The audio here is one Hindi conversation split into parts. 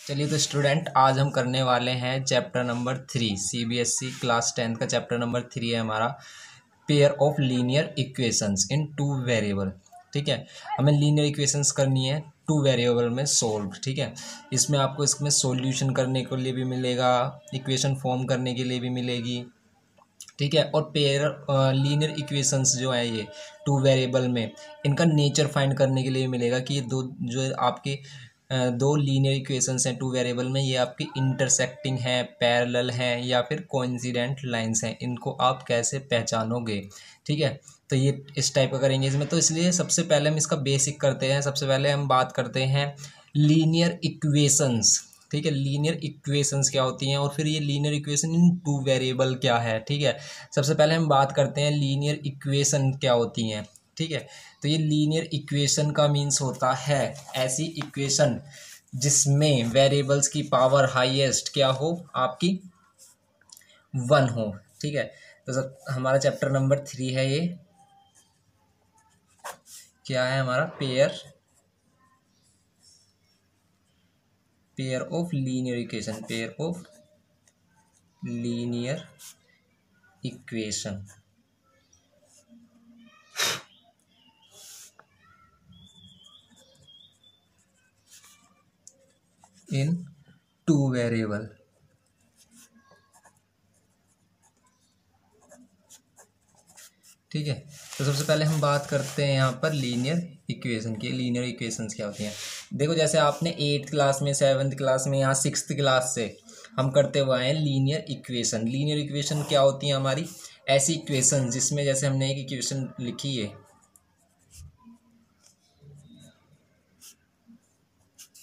चलिए तो स्टूडेंट, आज हम करने वाले हैं चैप्टर नंबर 3। सीबीएसई क्लास 10 का चैप्टर नंबर 3 है हमारा, pair of linear equations in two variable. ठीक है, हमें लीनियर इक्वेशंस करनी है टू वेरिएबल में सोल्व। ठीक है, इसमें आपको इसमें सॉल्यूशन करने के लिए भी मिलेगा, इक्वेशन फॉर्म करने के लिए भी मिलेगी। ठीक है, और पेयर लीनियर इक्वेशंस जो है ये टू वेरिएबल में, इनका नेचर फाइंड करने के लिए मिलेगा कि ये दो जो आपके दो लीनियर इक्वेशंस हैं टू वेरिएबल में, ये आपकी इंटरसेक्टिंग है, पैरेलल हैं या फिर कोइंसिडेंट लाइंस हैं, इनको आप कैसे पहचानोगे। ठीक है, तो ये इस टाइप का करेंगे इसमें। तो इसलिए सबसे पहले हम इसका बेसिक करते हैं। सबसे पहले हम बात करते हैं लीनियर इक्वेशंस। ठीक है, लीनियर इक्वेशंस क्या होती हैं और फिर ये linear equation in two variable क्या है। ठीक है, सबसे पहले हम बात करते हैं लीनियर इक्वेशन क्या होती हैं। ठीक है, तो ये लीनियर इक्वेशन का मीन्स होता है ऐसी इक्वेशन जिसमें वेरिएबल्स की पावर हाईएस्ट क्या हो, आपकी 1 हो। ठीक है, तो सब हमारा चैप्टर नंबर 3 है ये। क्या है हमारा? Pair of linear equation, pair of linear equation in two variable. ठीक है, तो सबसे पहले हम बात करते हैं यहाँ पर लीनियर इक्वेशन की। लीनियर इक्वेशंस क्या होती हैं? देखो, जैसे आपने 8th क्लास में, 7th क्लास में, यहाँ 6th क्लास से हम करते हुए आए हैं लीनियर इक्वेशन। लीनियर इक्वेशन क्या होती है? हमारी ऐसी इक्वेशन जिसमें, जैसे हमने एक इक्वेशन लिखी है।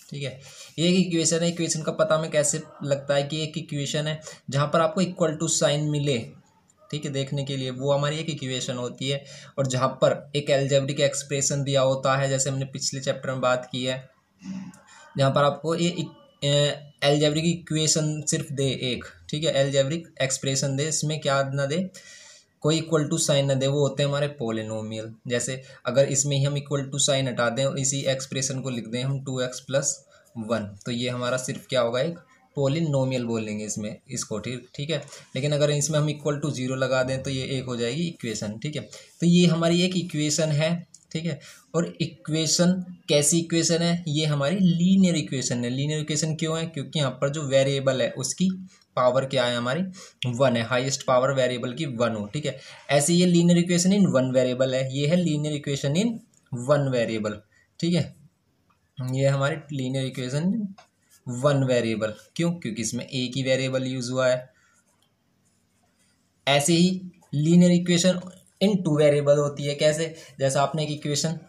ठीक है, एक इक्वेशन है। इक्वेशन का पता हमें कैसे लगता है कि एक इक्वेशन है? जहाँ पर आपको इक्वल टू साइन मिले, ठीक है, देखने के लिए, वो हमारी एक इक्वेशन होती है। और जहाँ पर एक एल्जेब्रिक एक्सप्रेशन दिया होता है, जैसे हमने पिछले चैप्टर में बात की है, जहाँ पर आपको ये एल्जेब्रिक इक्वेशन सिर्फ दे एक, ठीक है, एल्जेब्रिक एक्सप्रेशन दे, इसमें क्या ना दे, कोई इक्वल टू साइन न दे, वो होते हैं हमारे पोलिनोमियल। जैसे अगर इसमें ही हम इक्वल टू साइन हटा दें और इसी एक्सप्रेशन को लिख दें हम 2x+1, तो ये हमारा सिर्फ क्या होगा, एक पोलिनोमियल बोलेंगे इसमें इसको। ठीक ठीक है, लेकिन अगर इसमें हम इक्वल टू 0 लगा दें तो ये एक हो जाएगी इक्वेशन। ठीक है, तो ये हमारी एक इक्वेशन है। ठीक है, और इक्वेशन कैसी इक्वेशन है? ये हमारी लीनियर इक्वेशन है। लीनियर इक्वेशन क्यों है? क्योंकि यहाँ पर जो वेरिएबल है उसकी पावर क्या है, हमारी 1 है, हाईएस्ट पावर वेरिएबल की 1 हो। ठीक है, ऐसे ये लीनियर इक्वेशन इन 1 वेरिएबल है। ये है लीनियर इक्वेशन इन 1 वेरिएबल। ठीक है, ये हमारी लीनियर इक्वेशन 1 वेरिएबल। क्यों? क्योंकि इसमें एक ही वेरिएबल यूज हुआ है। ऐसे ही linear equation in two variable होती है। कैसे? जैसा आपने एक इक्वेशन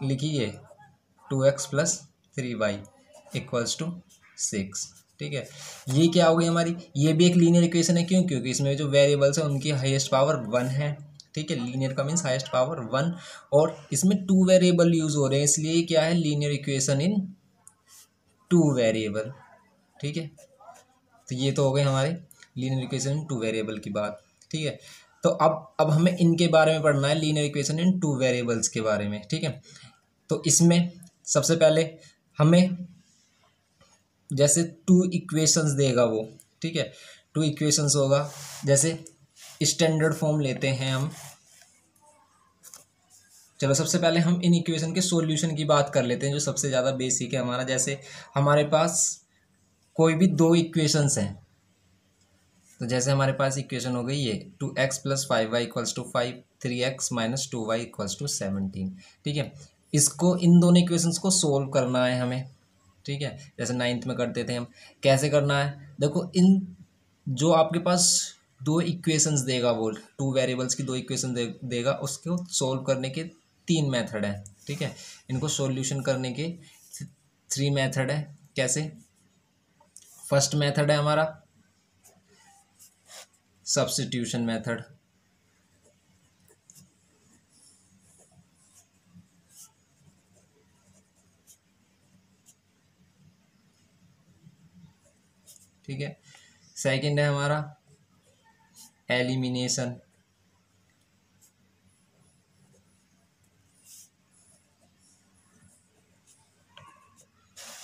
लिखी है 2x+3y = 6। ठीक है, ये क्या हो गई हमारी? ये भी एक लीनियर इक्वेशन है। क्यों? क्योंकि इसमें जो वेरिएबल्स है उनकी हाईएस्ट पावर 1 है। ठीक है, लीनियर का मीन्स हाईएस्ट पावर 1, और इसमें 2 वेरिएबल यूज हो रहे हैं, इसलिए क्या है, लीनियर इक्वेशन इन 2 वेरिएबल। ठीक है, तो ये तो हो गए हमारे लीनियर इक्वेशन इन 2 वेरिएबल की बात। ठीक है, तो अब हमें इनके बारे में पढ़ना है, लीनियर इक्वेशन इन 2 वेरिएबल्स के बारे में। ठीक है, तो इसमें सबसे पहले हमें, जैसे 2 इक्वेशंस देगा वो, ठीक है, 2 इक्वेशंस होगा, जैसे स्टैंडर्ड फॉर्म लेते हैं हम। चलो सबसे पहले हम इन इक्वेशन के सॉल्यूशन की बात कर लेते हैं, जो सबसे ज़्यादा बेसिक है हमारा। जैसे हमारे पास कोई भी 2 इक्वेशंस हैं, तो जैसे हमारे पास इक्वेशन हो गई ये 2x+5y = 5, 3x-2y = 17। ठीक है, इसको, इन दोनों इक्वेशंस को सोल्व करना है हमें। ठीक है, जैसे 9th में करते थे हम। कैसे करना है? देखो, इन जो आपके पास 2 इक्वेशंस देगा, वो 2 वेरिएबल्स की 2 इक्वेशन देगा, उसको सोल्व करने के 3 मेथड हैं। ठीक है, इनको सॉल्यूशन करने के 3 मेथड है। कैसे? फर्स्ट मेथड है हमारा सब्स्टिट्यूशन मेथड। ठीक है, सेकंड है हमारा एलिमिनेशन।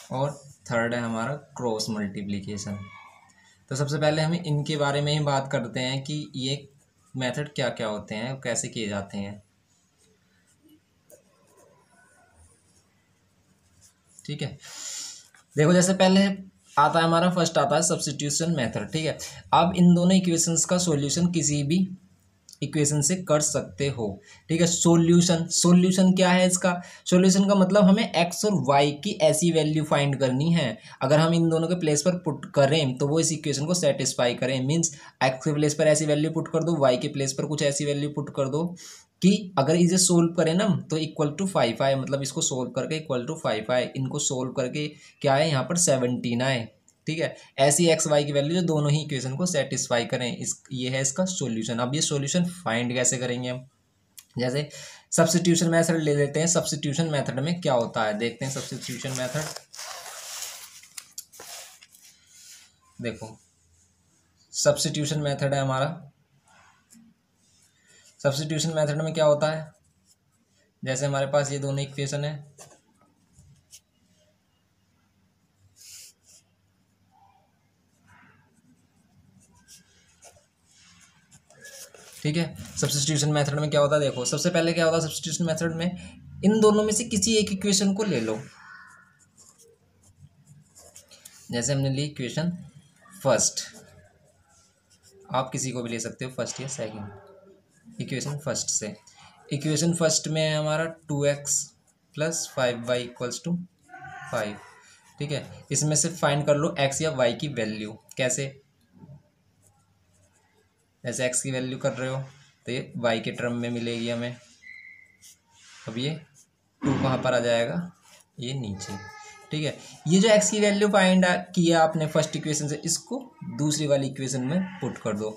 और थर्ड है हमारा क्रॉस मल्टीप्लिकेशन। तो सबसे पहले हमें इनके बारे में ही बात करते हैं कि ये मेथड क्या क्या होते हैं और कैसे किए जाते हैं। ठीक है, देखो जैसे पहले आता है हमारा फर्स्ट आता है सब्स्टिट्यूशन मेथड। ठीक है, अब इन दोनों इक्वेशंस का सॉल्यूशन किसी भी इक्वेशन से कर सकते हो। ठीक है, सॉल्यूशन, सॉल्यूशन क्या है इसका? सॉल्यूशन का मतलब हमें एक्स और वाई की ऐसी वैल्यू फाइंड करनी है, अगर हम इन दोनों के प्लेस पर पुट करें तो वो इस इक्वेशन को सेटिस्फाई करें। मीन्स एक्स के प्लेस पर ऐसी वैल्यू पुट कर दो, वाई के प्लेस पर कुछ ऐसी वैल्यू पुट कर दो कि अगर इसे सोल्व करें ना तो इक्वल टू 5 आए, मतलब इसको सोल्व करके इक्वल टू 5 आए, इनको सोल्व करके क्या है यहाँ पर 17 आए। ठीक है, ऐसी एक्स वाई की वैल्यू जो दोनों ही इक्वेशन को सेटिस्फाई करें, इस ये है इसका सॉल्यूशन। अब ये सॉल्यूशन फाइंड कैसे करेंगे हम? जैसे सब्स्टिट्यूशन मेथड ले लेते हैं। सब्स्टिट्यूशन मेथड में क्या होता है देखते हैं। सब्स्टिट्यूशन मेथड देखो, सब्स्टिट्यूशन मेथड है हमारा। सब्स्टिट्यूशन मेथड में क्या होता है, जैसे हमारे पास ये दोनों इक्वेशन है, ठीक है। सब्स्टिट्यूशन मेथड में क्या होता है, देखो सबसे पहले क्या होता है सब्स्टिट्यूशन मेथड में, इन दोनों में से किसी एक इक्वेशन को ले लो। जैसे हमने ली इक्वेशन फर्स्ट, आप किसी को भी ले सकते हो, फर्स्ट या सेकंड। इक्वेशन फर्स्ट से, इक्वेशन फर्स्ट में है हमारा 2x plus 5y equals to 5। ठीक है, इसमें से फाइंड कर लो x या y की वैल्यू। कैसे? जैसे x की वैल्यू कर रहे हो तो ये y के टर्म में मिलेगी हमें। अब ये 2 कहाँ पर आ जाएगा, ये नीचे। ठीक है, ये जो x की वैल्यू फाइंड किया आपने फर्स्ट इक्वेशन से, इसको दूसरी वाली इक्वेशन में पुट कर दो।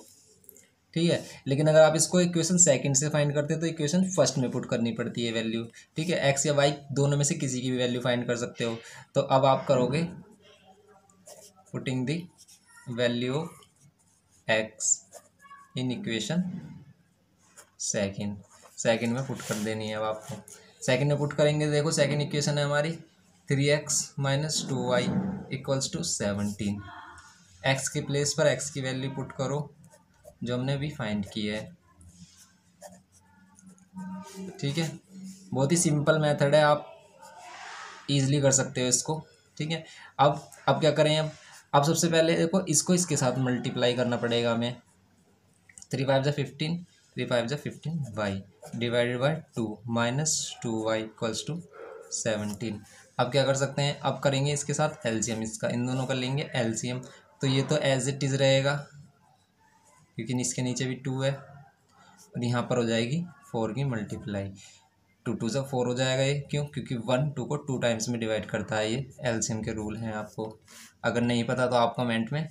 ठीक है, लेकिन अगर आप इसको इक्वेशन सेकंड से फाइंड करते हैं तो इक्वेशन फर्स्ट में पुट करनी पड़ती है वैल्यू। ठीक है, एक्स या वाई दोनों में से किसी की भी वैल्यू फाइंड कर सकते हो। तो अब आप करोगे putting the value of x in equation second, second में पुट कर देनी है अब आपको। सेकंड में पुट करेंगे, देखो सेकंड इक्वेशन है हमारी 3x माइनस 2y इक्वल्स टू 17। एक्स के प्लेस पर एक्स की वैल्यू पुट करो जो हमने अभी फाइंड की है। ठीक है, बहुत ही सिंपल मेथड है, आप इजीली कर सकते हो इसको। ठीक है, अब क्या करें, अब सबसे पहले देखो इसको इसके साथ मल्टीप्लाई करना पड़ेगा हमें। 3 5 जा 15, 3 5 जा 15 y divided by 2 minus 2y equals to 17। अब क्या कर सकते हैं, अब करेंगे इसके साथ एलसीएम, इसका इन दोनों का लेंगे एलसीएम। तो ये तो एज इट इज़ रहेगा क्योंकि इसके नीचे भी 2 है, और यहाँ पर हो जाएगी 4 की मल्टीप्लाई। 2 2 से 4 हो जाएगा ये, क्यों? क्योंकि 1 2 को 2 टाइम्स में डिवाइड करता है, ये एलसीएम के रूल हैं आपको। अगर नहीं पता तो आप कमेंट में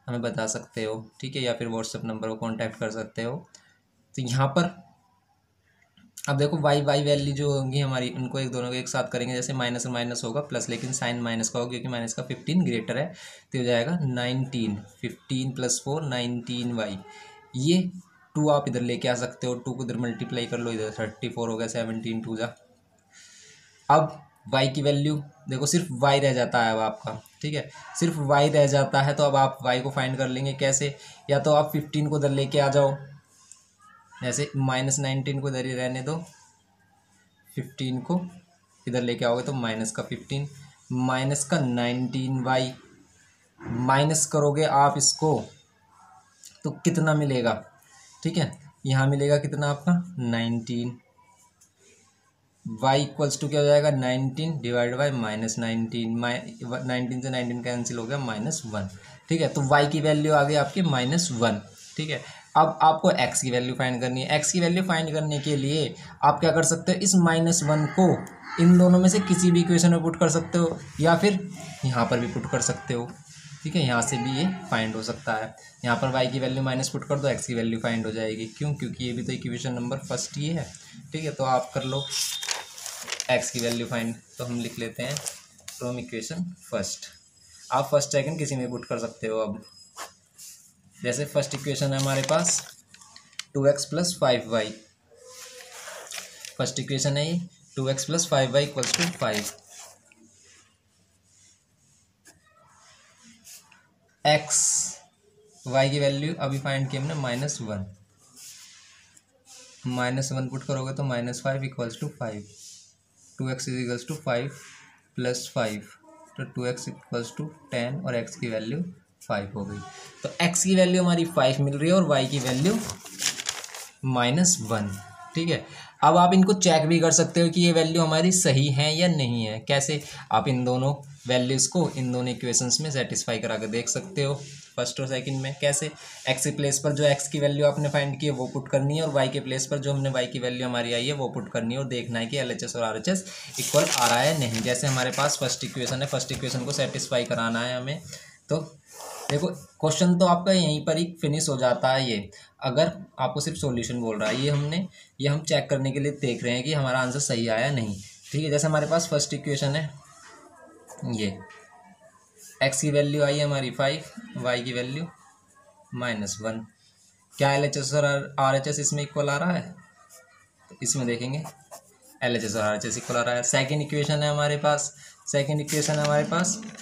हमें बता सकते हो। ठीक है, या फिर व्हाट्सएप नंबर को कांटेक्ट कर सकते हो। तो यहाँ पर अब देखो वाई वैल्यू जो होंगी हमारी, उनको एक दोनों को एक साथ करेंगे। जैसे माइनस और माइनस होगा प्लस, लेकिन साइन माइनस का होगा क्योंकि माइनस का 15 ग्रेटर है, तो हो जाएगा 19। 15 प्लस 4 19y। ये 2 आप इधर लेके आ सकते हो, 2 को इधर मल्टीप्लाई कर लो, इधर 34 हो गया, 17 2 जा। अब y की वैल्यू देखो, सिर्फ y रह जाता है अब आपका। ठीक है, सिर्फ y रह जाता है, तो अब आप y को फाइंड कर लेंगे कैसे? या तो आप 15 को इधर लेके आ जाओ, जैसे माइनस 19 को इधर ही रहने दो, 15 को इधर लेके आओगे तो माइनस का 15 माइनस का 19y, माइनस करोगे आप इसको तो कितना मिलेगा? ठीक है, यहाँ मिलेगा कितना आपका 19। y इक्वल्स टू क्या हो जाएगा 19 डिवाइड बाई माइनस 19, 19 से 19 कैंसिल हो गया -1। ठीक है, तो y की वैल्यू आ गई आपकी -1। ठीक है, अब आपको x की वैल्यू फाइंड करनी है। x की वैल्यू फाइंड करने के लिए आप क्या कर सकते हो, इस -1 को इन दोनों में से किसी भी इक्वेशन में पुट कर सकते हो, या फिर यहाँ पर भी पुट कर सकते हो। ठीक है, यहाँ से भी ये फाइंड हो सकता है। यहाँ पर y की वैल्यू माइनस पुट कर दो, x की वैल्यू फाइंड हो जाएगी। क्यों? क्योंकि ये भी तो इक्वेशन नंबर फर्स्ट ही है। ठीक है, तो आप कर लो x की वैल्यू फाइंड। तो हम लिख लेते हैं फ्रॉम इक्वेशन फर्स्ट। आप फर्स्ट सेकंड किसी में पुट कर सकते हो। अब जैसे फर्स्ट इक्वेशन है हमारे पास 2x plus 5y, first equation है ये 2x plus 5y equals to 5। X y की वैल्यू अभी फाइंड की हमने -1, -1 पुट करोगे तो -5 equals to 5, 2x is equals to 5 + 5, तो 2x इक्वल्स टू 10 और x की वैल्यू 5 हो गई। तो x की वैल्यू हमारी 5 मिल रही है और y की वैल्यू -1। ठीक है, अब आप इनको चेक भी कर सकते हो कि ये वैल्यू हमारी सही है या नहीं है। कैसे? आप इन दोनों वैल्यूज़ को इन दोनों इक्वेशंस में सेटिस्फाई करा के देख सकते हो, फर्स्ट और सेकंड में। कैसे? एक्स के प्लेस पर जो एक्स की वैल्यू आपने फाइंड की है वो पुट करनी है और वाई के प्लेस पर जो हमने वाई की वैल्यू हमारी आई है वो पुट करनी है और देखना है कि LHS और RHS इक्वल आ रहा है नहीं। जैसे हमारे पास फर्स्ट इक्वेशन है, फर्स्ट इक्वेशन को सेटिस्फाई कराना है हमें। तो देखो, क्वेश्चन तो आपका यहीं पर ही फिनिश हो जाता है। ये अगर आपको सिर्फ सॉल्यूशन बोल रहा है, ये हम चेक करने के लिए देख रहे हैं कि हमारा आंसर सही आया नहीं। ठीक है, जैसे हमारे पास फर्स्ट इक्वेशन है, ये एक्स की वैल्यू आई है हमारी 5, वाई की वैल्यू -1। क्या LHS और RHS इसमें इक्वल आ रहा है? तो इसमें देखेंगे LHS और RHS इक्वल आ रहा है। सेकेंड इक्वेशन है हमारे पास,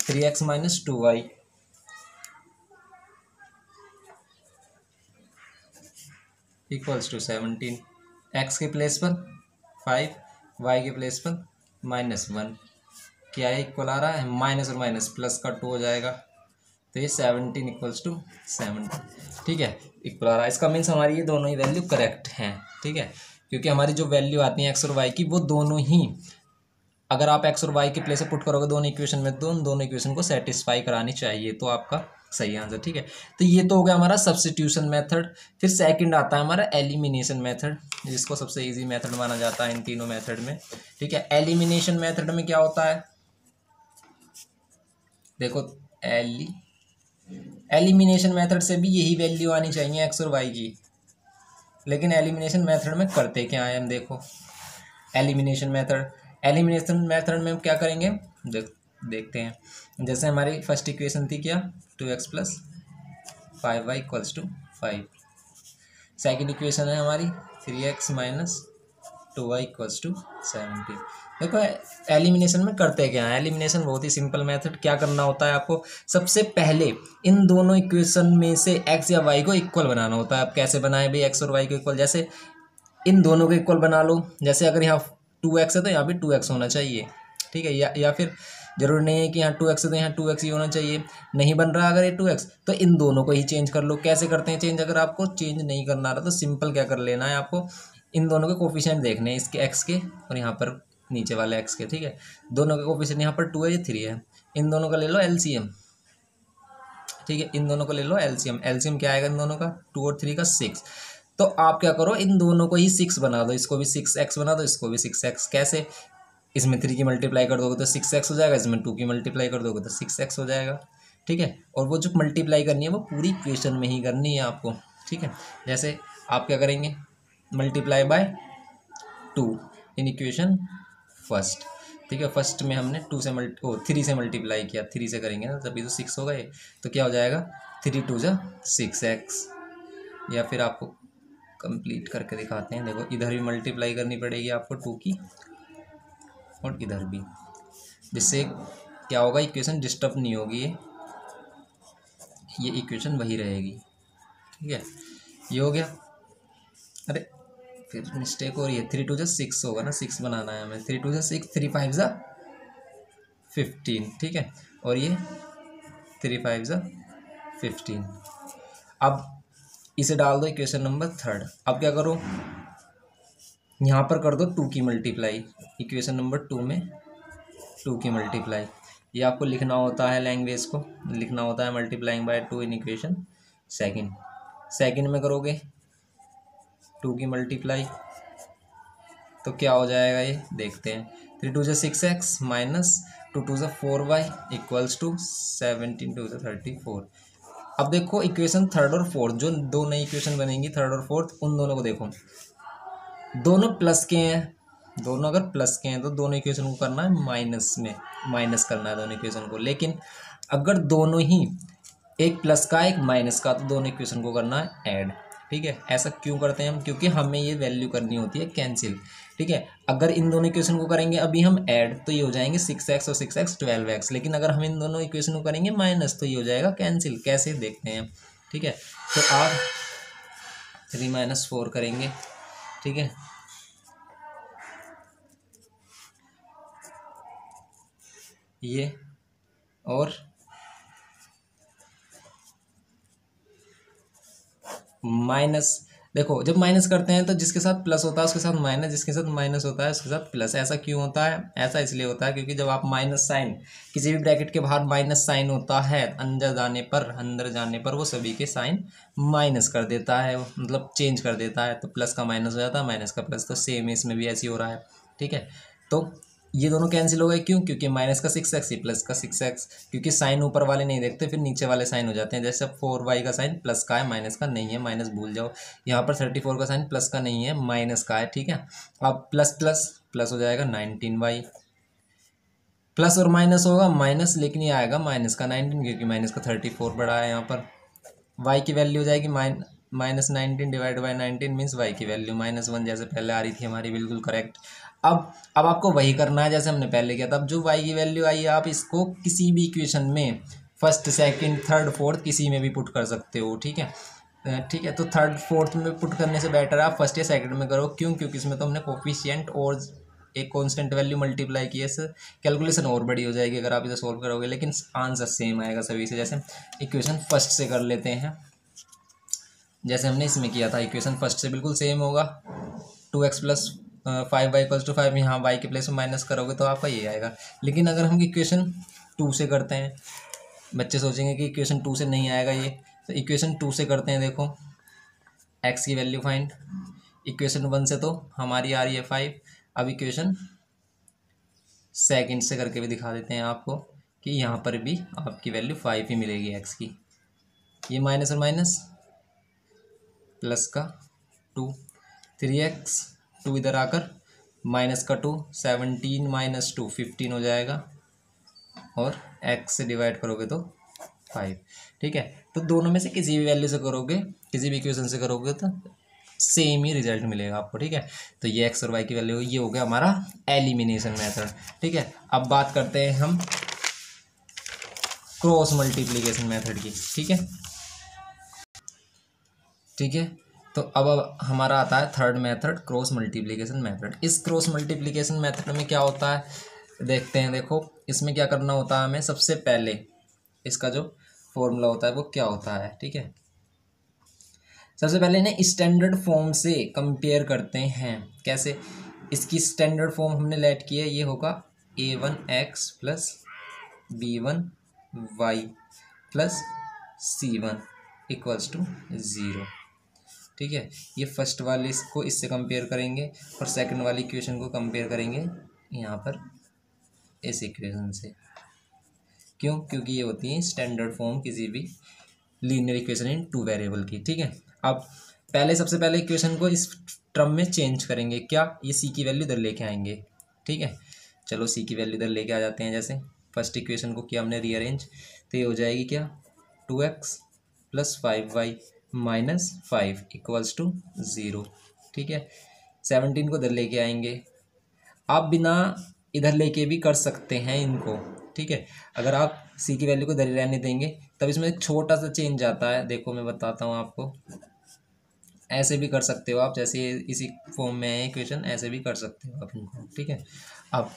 3x - 2y equals to 17। X के प्लेस पर 5, वाई के प्लेस पर -1, क्या है इक्वल आ रहा है? माइनस और माइनस प्लस का 2 हो जाएगा, तो ये 17 इक्वल्स टू 70। ठीक है, इक्वल आ रहा है। इसका मीन्स हमारी ये दोनों ही वैल्यू करेक्ट हैं। ठीक है, क्योंकि हमारी जो वैल्यू आती है एक्स और वाई की, वो दोनों ही, अगर आप एक्स और वाई के प्लेस पे पुट करोगे दोनों इक्वेशन में, तो उन दोनों इक्वेशन को सेटिस्फाई करानी चाहिए, तो आपका सही आंसर। ठीक है, तो ये तो हो गया हमारा सब्स्टिट्यूशन मेथड। फिर सेकंड आता है हमारा एलिमिनेशन मेथड, जिसको सबसे इजी मेथड माना जाता है इन तीनों मेथड में। ठीक है, एलिमिनेशन मेथड में क्या होता है? देखो, एलिमिनेशन मेथड से भी यही वैल्यू आनी चाहिए एक्स और वाई की, लेकिन एलिमिनेशन मेथड में करते क्या है हम देखो। एलिमिनेशन मेथड में हम क्या करेंगे, देखते हैं। जैसे हमारी फर्स्ट इक्वेशन थी क्या, 2x + 5y = 5। सेकेंड इक्वेशन है हमारी 3x - 2y = 17। देखो, एलिमिनेशन में करते क्या है? एलिमिनेशन बहुत ही सिंपल मेथड। क्या करना होता है आपको? सबसे पहले इन दोनों इक्वेशन में से x या y को इक्वल बनाना होता है। आप कैसे बनाए भाई x और y को इक्वल? जैसे इन दोनों को इक्वल बना लो। जैसे अगर यहाँ 2x है तो यहाँ भी 2x होना चाहिए। ठीक है, या फिर जरूरी नहीं है कि यहाँ 2x है तो यहाँ 2x ही होना चाहिए। नहीं बन रहा अगर ये 2x, तो इन दोनों को ही चेंज कर लो। कैसे करते हैं चेंज? अगर आपको चेंज नहीं करना रहा तो सिंपल क्या कर लेना है आपको, इन दोनों के कोफिशिएंट देखने हैं, इसके x के और यहाँ पर नीचे वाले x के। ठीक है, दोनों के कोफिशिएंट यहाँ पर 2 है, ये 3 है। इन दोनों का ले लो LCM। ठीक है, इन दोनों को ले लो LCM क्या आएगा इन दोनों का? 2 और 3 का 6। तो आप क्या करो, इन दोनों को ही 6 बना दो, इसको भी 6x बना दो, इसको भी 6x। कैसे? इसमें 3 की मल्टीप्लाई कर दोगे तो 6x हो जाएगा, इसमें 2 की मल्टीप्लाई कर दोगे तो 6x हो जाएगा। ठीक है, और वो जो मल्टीप्लाई करनी है वो पूरी इक्वेशन में ही करनी है आपको। ठीक है, जैसे आप क्या करेंगे, multiply by 2 in equation first. ठीक है, फर्स्ट में हमने 3 से मल्टीप्लाई किया, 3 से करेंगे ना तभी तो 6 होगा ये। तो क्या हो जाएगा, 3 × 2 = 6x। या फिर आपको कंप्लीट करके दिखाते हैं। देखो, इधर भी मल्टीप्लाई करनी पड़ेगी आपको 2 की और इधर भी, जिससे क्या होगा, इक्वेशन डिस्टर्ब नहीं होगी, ये इक्वेशन वही रहेगी। ठीक है, ये हो गया। अरे फिर मिस्टेक हो रही है, 3 × 2 = 6 होगा ना, 6 बनाना है हमें। 3 × 2 = 6, 3 × 5 = 15। ठीक है, और ये 3 × 5 = 15। अब इसे डाल दो इक्वेशन नंबर 3। अब क्या करो, यहाँ पर कर दो 2 की मल्टीप्लाई, इक्वेशन नंबर 2 में 2 की मल्टीप्लाई। ये आपको लिखना होता है, लैंग्वेज को लिखना होता है multiplying by 2 in equation second में करोगे 2 की मल्टीप्लाई, तो क्या हो जाएगा ये देखते हैं। 3 × 2 = 6x - 2 × 2 = 4y = 17 × 2 = 34। अब देखो, इक्वेशन थर्ड और फोर्थ, जो दो नई इक्वेशन बनेंगी थर्ड और फोर्थ, उन दोनों को देखो, दोनों प्लस के हैं। दोनों अगर प्लस के हैं तो दोनों इक्वेशन को करना है माइनस में, माइनस करना है दोनों इक्वेशन को। लेकिन अगर दोनों ही, एक प्लस का एक माइनस का, तो दोनों इक्वेशन को करना है ऐड। ठीक है, ऐसा क्यों करते हैं हम? क्योंकि हमें ये वैल्यू करनी होती है कैंसिल। ठीक ठीक है। अगर इन दोनों इक्वेशन को करेंगे अभी हम ऐड, तो ये हो जाएंगे 6x और 6x 12x, लेकिन अगर हम इन दोनों इक्वेशन को करेंगे माइनस, तो ये हो जाएगा कैंसिल। कैसे देखते हैं, ठीक है। तो आप 3 - 4 करेंगे, ठीक है। ये और माइनस, देखो जब माइनस करते हैं तो जिसके साथ प्लस होता है उसके साथ माइनस, जिसके साथ माइनस होता है उसके साथ प्लस। ऐसा क्यों होता है? ऐसा इसलिए होता है क्योंकि जब आप माइनस साइन, किसी भी ब्रैकेट के बाहर माइनस साइन होता है, अंदर जाने पर वो सभी के साइन माइनस कर देता है, मतलब चेंज कर देता है। तो प्लस का माइनस हो जाता है, माइनस का प्लस। तो सेम इसमें भी ऐसे ही हो रहा है, ठीक है। तो ये दोनों कैंसिल हो गए, क्यों? क्योंकि माइनस का 6x ही प्लस का 6x, क्योंकि साइन ऊपर वाले नहीं देखते, फिर नीचे वाले साइन हो जाते हैं। जैसे 4y का साइन प्लस का है, माइनस का नहीं है, माइनस भूल जाओ। यहाँ पर 34 का साइन प्लस का नहीं है, माइनस का है, ठीक है। अब प्लस प्लस प्लस हो जाएगा 19y, प्लस और माइनस होगा माइनस, लेकिन ये आएगा माइनस का 19, क्योंकि माइनस का 34 बड़ा है यहाँ पर। y की वैल्यू हो जाएगी -19 डिवाइड बाई 19 मीन्स y की वैल्यू -1, जैसे पहले आ रही थी हमारी, बिल्कुल करेक्ट। अब आपको वही करना है जैसे हमने पहले किया था। अब जो y की वैल्यू आई है आप इसको किसी भी इक्वेशन में फर्स्ट सेकंड थर्ड फोर्थ किसी में भी पुट कर सकते हो, ठीक है। ठीक है, तो थर्ड फोर्थ में पुट करने से बेटर है आप फर्स्ट या सेकंड में करो। क्यों? क्योंकि इसमें तो हमने कोफिशिएंट और एक कांस्टेंट वैल्यू मल्टीप्लाई की है, इससे कैलकुलेशन और बड़ी हो जाएगी अगर आप इसे सोल्व करोगे, लेकिन आंसर सेम आएगा सभी से। जैसे इक्वेशन फर्स्ट से कर लेते हैं, जैसे हमने इसमें किया था। इक्वेशन फर्स्ट से बिल्कुल सेम होगा, 2x plus 5y equals to 5, यहाँ y के प्लेस में माइनस करोगे तो आपका ये आएगा। लेकिन अगर हम इक्वेशन 2 से करते हैं, बच्चे सोचेंगे कि इक्वेशन 2 से नहीं आएगा ये, तो इक्वेशन 2 से करते हैं। देखो x की वैल्यू फाइंड, इक्वेशन 1 से तो हमारी आ रही है 5। अब इक्वेशन सेकंड से करके भी दिखा देते हैं आपको कि यहाँ पर भी आपकी वैल्यू 5 ही मिलेगी x की। ये माइनस और माइनस, प्लस का 2, 3x, 2 इधर आकर माइनस का 2, 17 - 2 15 हो जाएगा, और x से डिवाइड करोगे तो 5, ठीक है। तो दोनों में से किसी भी वैल्यू से करोगे, किसी भी इक्वेशन से करोगे तो सेम ही रिजल्ट मिलेगा आपको, ठीक है। तो ये x और y की वैल्यू, ये हो गया हमारा एलिमिनेशन मेथड, ठीक है। अब बात करते हैं हम क्रॉस मल्टीप्लिकेशन मेथड की, ठीक है, ठीक है। तो अब हमारा आता है third method, cross multiplication method. इस क्रॉस मल्टीप्लिकेशन मेथड में क्या होता है देखते हैं। देखो इसमें क्या करना होता है हमें, सबसे पहले इसका जो फॉर्मूला होता है वो क्या होता है, ठीक है। सबसे पहले ना स्टैंडर्ड फॉर्म से कंपेयर करते हैं। कैसे? इसकी स्टैंडर्ड फॉर्म हमने लेट की है, ये होगा a1x plus b1y plus c1 equals to 0, ठीक है। ये फर्स्ट वाले इसको इससे कंपेयर करेंगे और सेकंड वाली इक्वेशन को कंपेयर करेंगे यहाँ पर इस इक्वेशन से। क्यों? क्योंकि ये होती है स्टैंडर्ड फॉर्म किसी भी लीनियर इक्वेशन इन 2 वेरिएबल की, ठीक है। अब सबसे पहले इक्वेशन को इस टर्म में चेंज करेंगे। क्या? ये सी की वैल्यू इधर लेके आएंगे, ठीक है। चलो सी की वैल्यू इधर लेके आ जाते हैं। जैसे फर्स्ट इक्वेशन को किया हमने रीअरेंज, तो ये हो जाएगी क्या, 2x plus 5y minus 5 equals to 0, ठीक है। 17 को इधर लेके आएंगे। आप बिना इधर लेके भी कर सकते हैं इनको, ठीक है। अगर आप सी की वैल्यू को इधर रहने देंगे तब इसमें एक छोटा सा चेंज आता है। देखो मैं बताता हूँ आपको, ऐसे भी कर सकते हो आप, जैसे इसी फॉर्म में है इक्वेशन, ऐसे भी कर सकते हो आप इनको, ठीक है। अब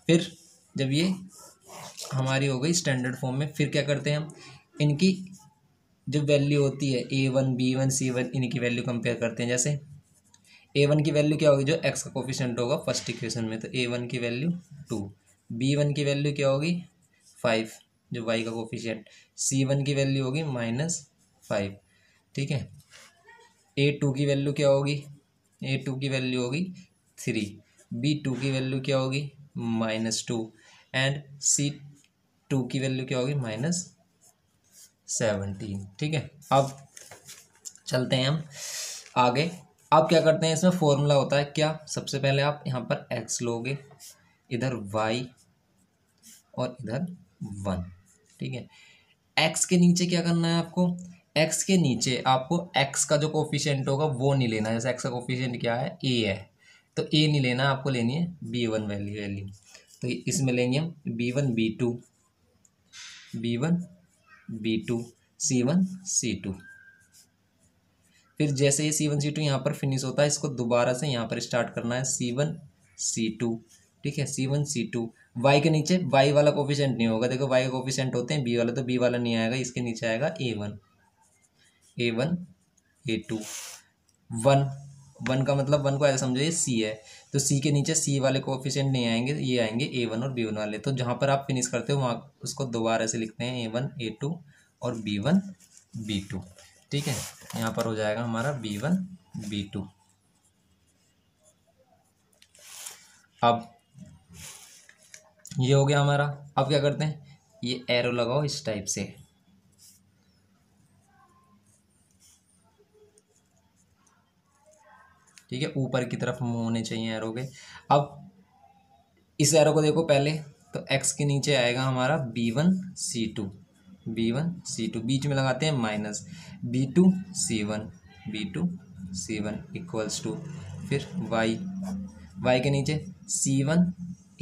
फिर जब ये हमारी हो गई स्टैंडर्ड फॉर्म में, फिर क्या करते हैं हम, इनकी जो वैल्यू होती है a1 b1 c1, इनकी वैल्यू कंपेयर करते हैं। जैसे a1 की वैल्यू क्या होगी, जो x का कोफिशिएंट होगा फर्स्ट इक्वेशन में, तो a1 की वैल्यू 2, b1 की वैल्यू क्या होगी 5, जो y का कोफिशिएंट, c1 की वैल्यू होगी -5, ठीक है। a2 की वैल्यू क्या होगी, a2 की वैल्यू होगी 3, b2 की वैल्यू क्या होगी -2, एंड c2 की वैल्यू क्या होगी -17, ठीक है। अब चलते हैं हम आगे। आप क्या करते हैं, इसमें फॉर्मूला होता है क्या, सबसे पहले आप यहाँ पर x लोगे, इधर y और इधर 1, ठीक है। x के नीचे क्या करना है आपको, x के नीचे आपको x का जो कोफिशिएंट होगा वो नहीं लेना है। जैसे x का कोफिशिएंट क्या है, a है, तो ए नहीं लेना, आपको लेनी है B1 वैल्यू। तो इसमें लेंगे हम B1 B2 B1 B2 C1 C2। फिर जैसे ये C1 C2 यहाँ पर फिनिश होता है, इसको दोबारा से यहाँ पर स्टार्ट करना है C1 C2। ठीक है, C1 C2। वाई के नीचे वाई वाला कोफिशिएंट नहीं होगा, देखो वाई का कोफिशिएंट होते हैं बी वाला, तो बी वाला नहीं आएगा, इसके नीचे आएगा A1 A1 A2। One, one का मतलब वन को ऐसा समझो ये सी है, तो सी के नीचे सी वाले कोफिशिएंट नहीं आएंगे, ये आएंगे A1 और B1 वाले। तो जहाँ पर आप फिनिश करते हो वहाँ उसको दोबारा से लिखते हैं A1 A2 और B1 B2। ठीक है, यहाँ पर हो जाएगा हमारा B1 B2। अब ये हो गया हमारा। अब क्या करते हैं, ये एरो लगाओ इस टाइप से। ठीक है, ऊपर की तरफ मुंह होने चाहिए एरो के। अब इस एरो को देखो पहले, तो एक्स के नीचे आएगा हमारा B1 C2 B1 C2, बीच में लगाते हैं minus B2 C1 B2 C1 equals to, फिर y के नीचे C1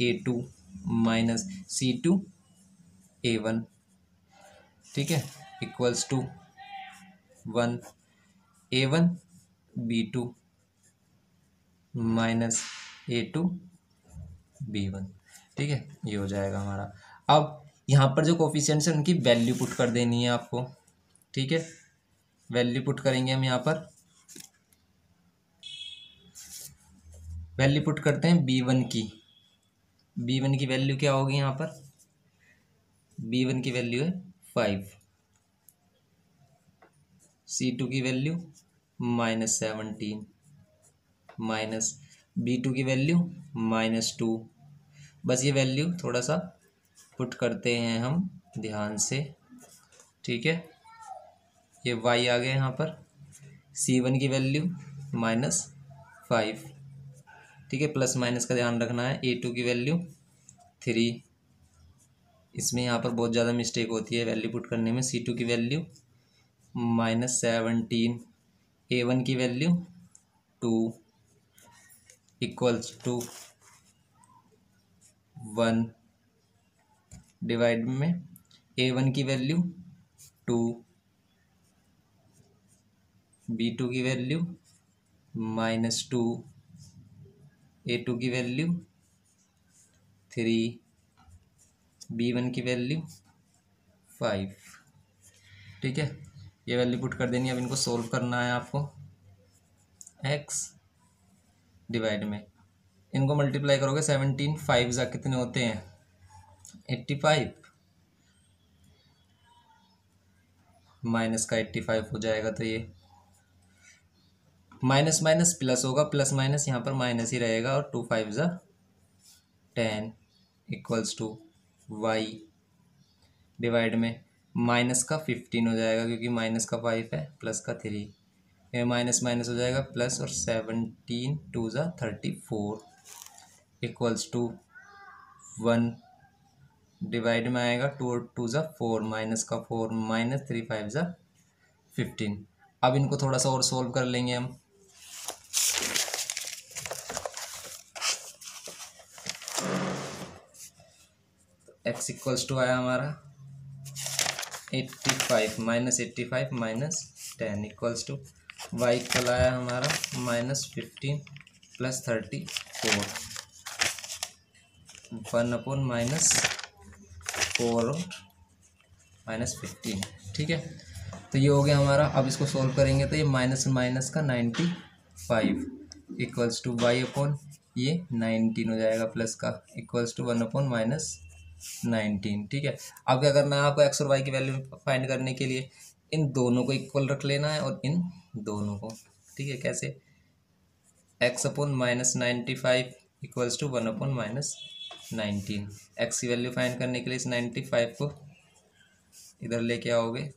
A2 minus C2 A1। ठीक है, equals to 1 A1 B2 minus A2 B1। ठीक है, ये हो जाएगा हमारा। अब यहाँ पर जो कोफिशिएंट्स है उनकी वैल्यू पुट कर देनी है आपको। ठीक है, वैल्यू पुट करेंगे हम यहाँ पर, वैल्यू पुट करते हैं B1 की। B1 की वैल्यू क्या होगी यहाँ पर, B1 की वैल्यू है 5, C2 की वैल्यू -17, माइनस B2 की वैल्यू -2। बस ये वैल्यू थोड़ा सा पुट करते हैं हम ध्यान से। ठीक है, ये y आ गया यहाँ पर, C1 की वैल्यू -5। ठीक है, प्लस माइनस का ध्यान रखना है। A2 की वैल्यू 3, इसमें यहाँ पर बहुत ज़्यादा मिस्टेक होती है वैल्यू पुट करने में। C2 की वैल्यू -17, A1 की वैल्यू 2 इक्वल्स टू 1, डिवाइड में A1 की वैल्यू 2, B2 की वैल्यू -2, A2 की वैल्यू 3, B1 की वैल्यू 5। ठीक है, ये वैल्यू पुट कर देनी है। अब इनको सोल्व करना है आपको। x डिवाइड में इनको मल्टीप्लाई करोगे, 17 5 जा कितने होते हैं 85, माइनस का 85 हो जाएगा, तो ये माइनस माइनस प्लस होगा, प्लस माइनस यहाँ पर माइनस ही रहेगा, और 2 5 जा 10 इक्वल्स टू y डिवाइड में माइनस का 15 हो जाएगा, क्योंकि माइनस का 5 है, प्लस का 3, ये माइनस माइनस हो जाएगा प्लस, और 17 2 जा 34 इक्वल्स टू 1 डिवाइड में आएगा 2 और 2 जा 4, माइनस का 4 माइनस 3 5 जा 15। अब इनको थोड़ा सा और सोल्व कर लेंगे हम। x इक्वल्स टू आया हमारा 85 -85 -10 इक्वल्स टू y इक्वल आया हमारा -15 + 34, 1/-4 और -15। ठीक है, तो ये हो गया हमारा। अब इसको सोल्व करेंगे तो ये माइनस माइनस का 95 इक्वल्स टू y/, ये 19 हो जाएगा, प्लस का इक्वल्स टू 1/- 19। ठीक है, अब क्या करना है आपको, x और y की वैल्यू फाइंड करने के लिए इन दोनों को इक्वल रख लेना है, और इन दोनों को। ठीक है, कैसे, x/- 95 इक्वल्स टू 1/- 19। x की वैल्यू फाइंड करने के लिए इस 95 को इधर लेके आओगे,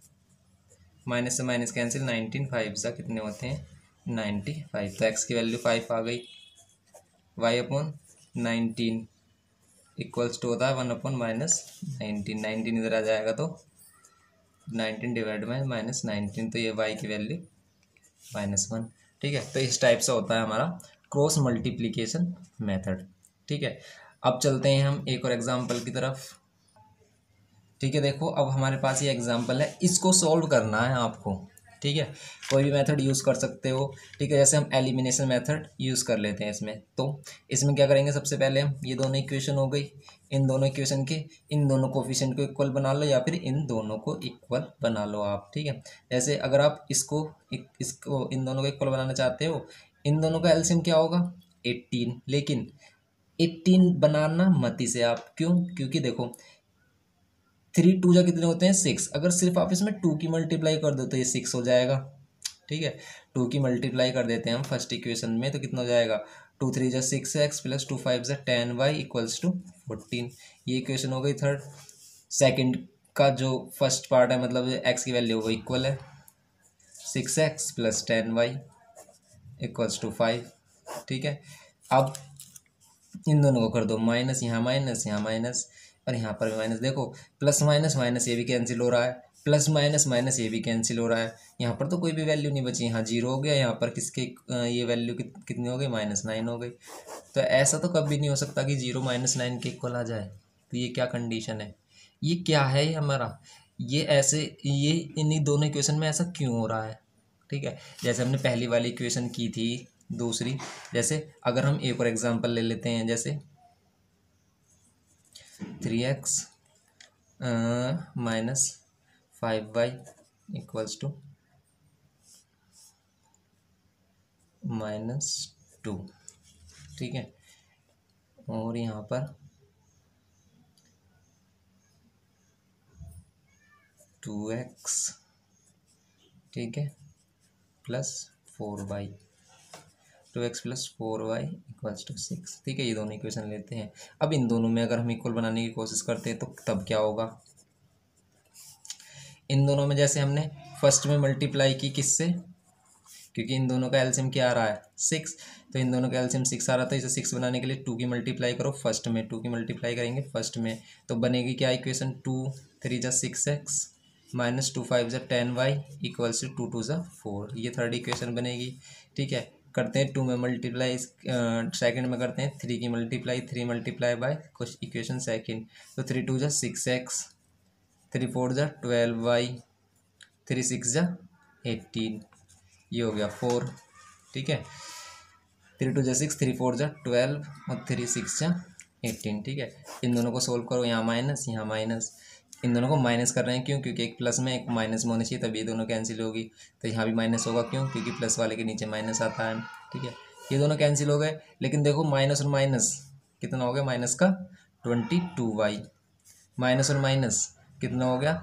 माइनस से माइनस कैंसिल, 19 5 सा कितने होते हैं 95, तो x की वैल्यू 5 आ गई। y/19 इक्वल्स टू होता है 1/- 19 इधर आ जाएगा, तो 19 डिवाइड में -19, तो ये y की वैल्यू -1। ठीक है, तो इस टाइप से होता है हमारा क्रॉस मल्टीप्लिकेशन मेथड। ठीक है, अब चलते हैं हम एक और एग्जाम्पल की तरफ। ठीक है, देखो अब हमारे पास ये एग्जाम्पल है, इसको सॉल्व करना है आपको। ठीक है, कोई भी मेथड यूज़ कर सकते हो। ठीक है, जैसे हम एलिमिनेशन मेथड यूज़ कर लेते हैं इसमें। तो इसमें क्या करेंगे, सबसे पहले हम ये दोनों इक्वेशन हो गई, इन दोनों इक्वेशन के इन दोनों कोफिशिएंट को इक्वल बना लो या फिर इन दोनों को इक्वल बना लो आप। ठीक है, जैसे अगर आप इसको इन दोनों को इक्वल बनाना चाहते हो, इन दोनों का एलसीएम क्या होगा 18, लेकिन 18 बनाना मत इसे आप, क्यों, क्योंकि देखो 3 2 जा कितने होते हैं 6, अगर सिर्फ आप इसमें 2 की मल्टीप्लाई कर दो तो ये 6 हो जाएगा। ठीक है, 2 की मल्टीप्लाई कर देते हैं हम फर्स्ट इक्वेशन में, तो कितना हो जाएगा 2 3 जा 6x प्लस 2 5 जा 10y इक्वल्स टू 14। ये इक्वेशन हो गई थर्ड। सेकंड का जो फर्स्ट पार्ट है, मतलब x की वैल्यू वो इक्वल है 6x plus 10y equals to 5। ठीक है, अब इन दोनों को कर दो माइनस, यहाँ माइनस, यहाँ माइनस और यहाँ पर भी माइनस। देखो प्लस माइनस माइनस ये भी कैंसिल हो रहा है, प्लस माइनस माइनस ये भी कैंसिल हो रहा है। यहाँ पर तो कोई भी वैल्यू नहीं बची, यहाँ जीरो हो गया, यहाँ पर किसके ये वैल्यू कितनी हो गई -9 हो गई। तो ऐसा तो कभी नहीं हो सकता कि 0 -9 के इक्वल आ जाए। तो ये क्या कंडीशन है, ये क्या है, ये हमारा ये ऐसे ये इन्हीं दोनों इक्वेशन में ऐसा क्यों हो रहा है। ठीक है, जैसे हमने पहली वाली इक्वेशन की थी, दूसरी, जैसे अगर हम एक और एग्जांपल ले लेते हैं, जैसे 3x minus 5y equals to -2। ठीक है, और यहाँ पर 2x, ठीक है, plus 4y, 2x plus 4y equals to 6। ठीक है, ये दोनों इक्वेशन लेते हैं। अब इन दोनों में अगर हम इक्वल बनाने की कोशिश करते हैं तो तब क्या होगा, इन दोनों में जैसे हमने फर्स्ट में मल्टीप्लाई की किससे, क्योंकि इन दोनों का एलसीएम क्या आ रहा है 6, तो इन दोनों का एलसीएम 6 आ रहा था। इसे 6 बनाने के लिए 2 की मल्टीप्लाई करो फर्स्ट में, 2 की मल्टीप्लाई करेंगे फर्स्ट में, तो बनेगी क्या इक्वेशन 2 3 जा 6x माइनस 2 5 जा 10y इक्वल्स टू 2 2 जा 4। ये थर्ड इक्वेशन बनेगी। ठीक है, करते हैं 2 में मल्टीप्लाई, सेकंड में करते हैं 3 की मल्टीप्लाई, 3 मल्टीप्लाई बाय कुछ इक्वेशन सेकंड, तो 3 2 जा 6x, 3 4 जा 12y, 3 6 जा 18, ये हो गया 4। ठीक है, 3 2 जा 6, 3 4 जा 12 और 3 6 जा 18। ठीक है, इन दोनों को सोल्व करो, यहाँ माइनस, यहाँ माइनस, इन दोनों को माइनस कर रहे हैं, क्यों, क्योंकि एक प्लस में एक माइनस में होनी चाहिए, तब ये दोनों कैंसिल होगी। तो यहाँ भी माइनस होगा, क्यों, क्योंकि प्लस वाले के नीचे माइनस आता है। ठीक है, ये दोनों कैंसिल हो गए, लेकिन देखो माइनस और माइनस कितना हो गया, माइनस का 22y, माइनस और माइनस कितना हो गया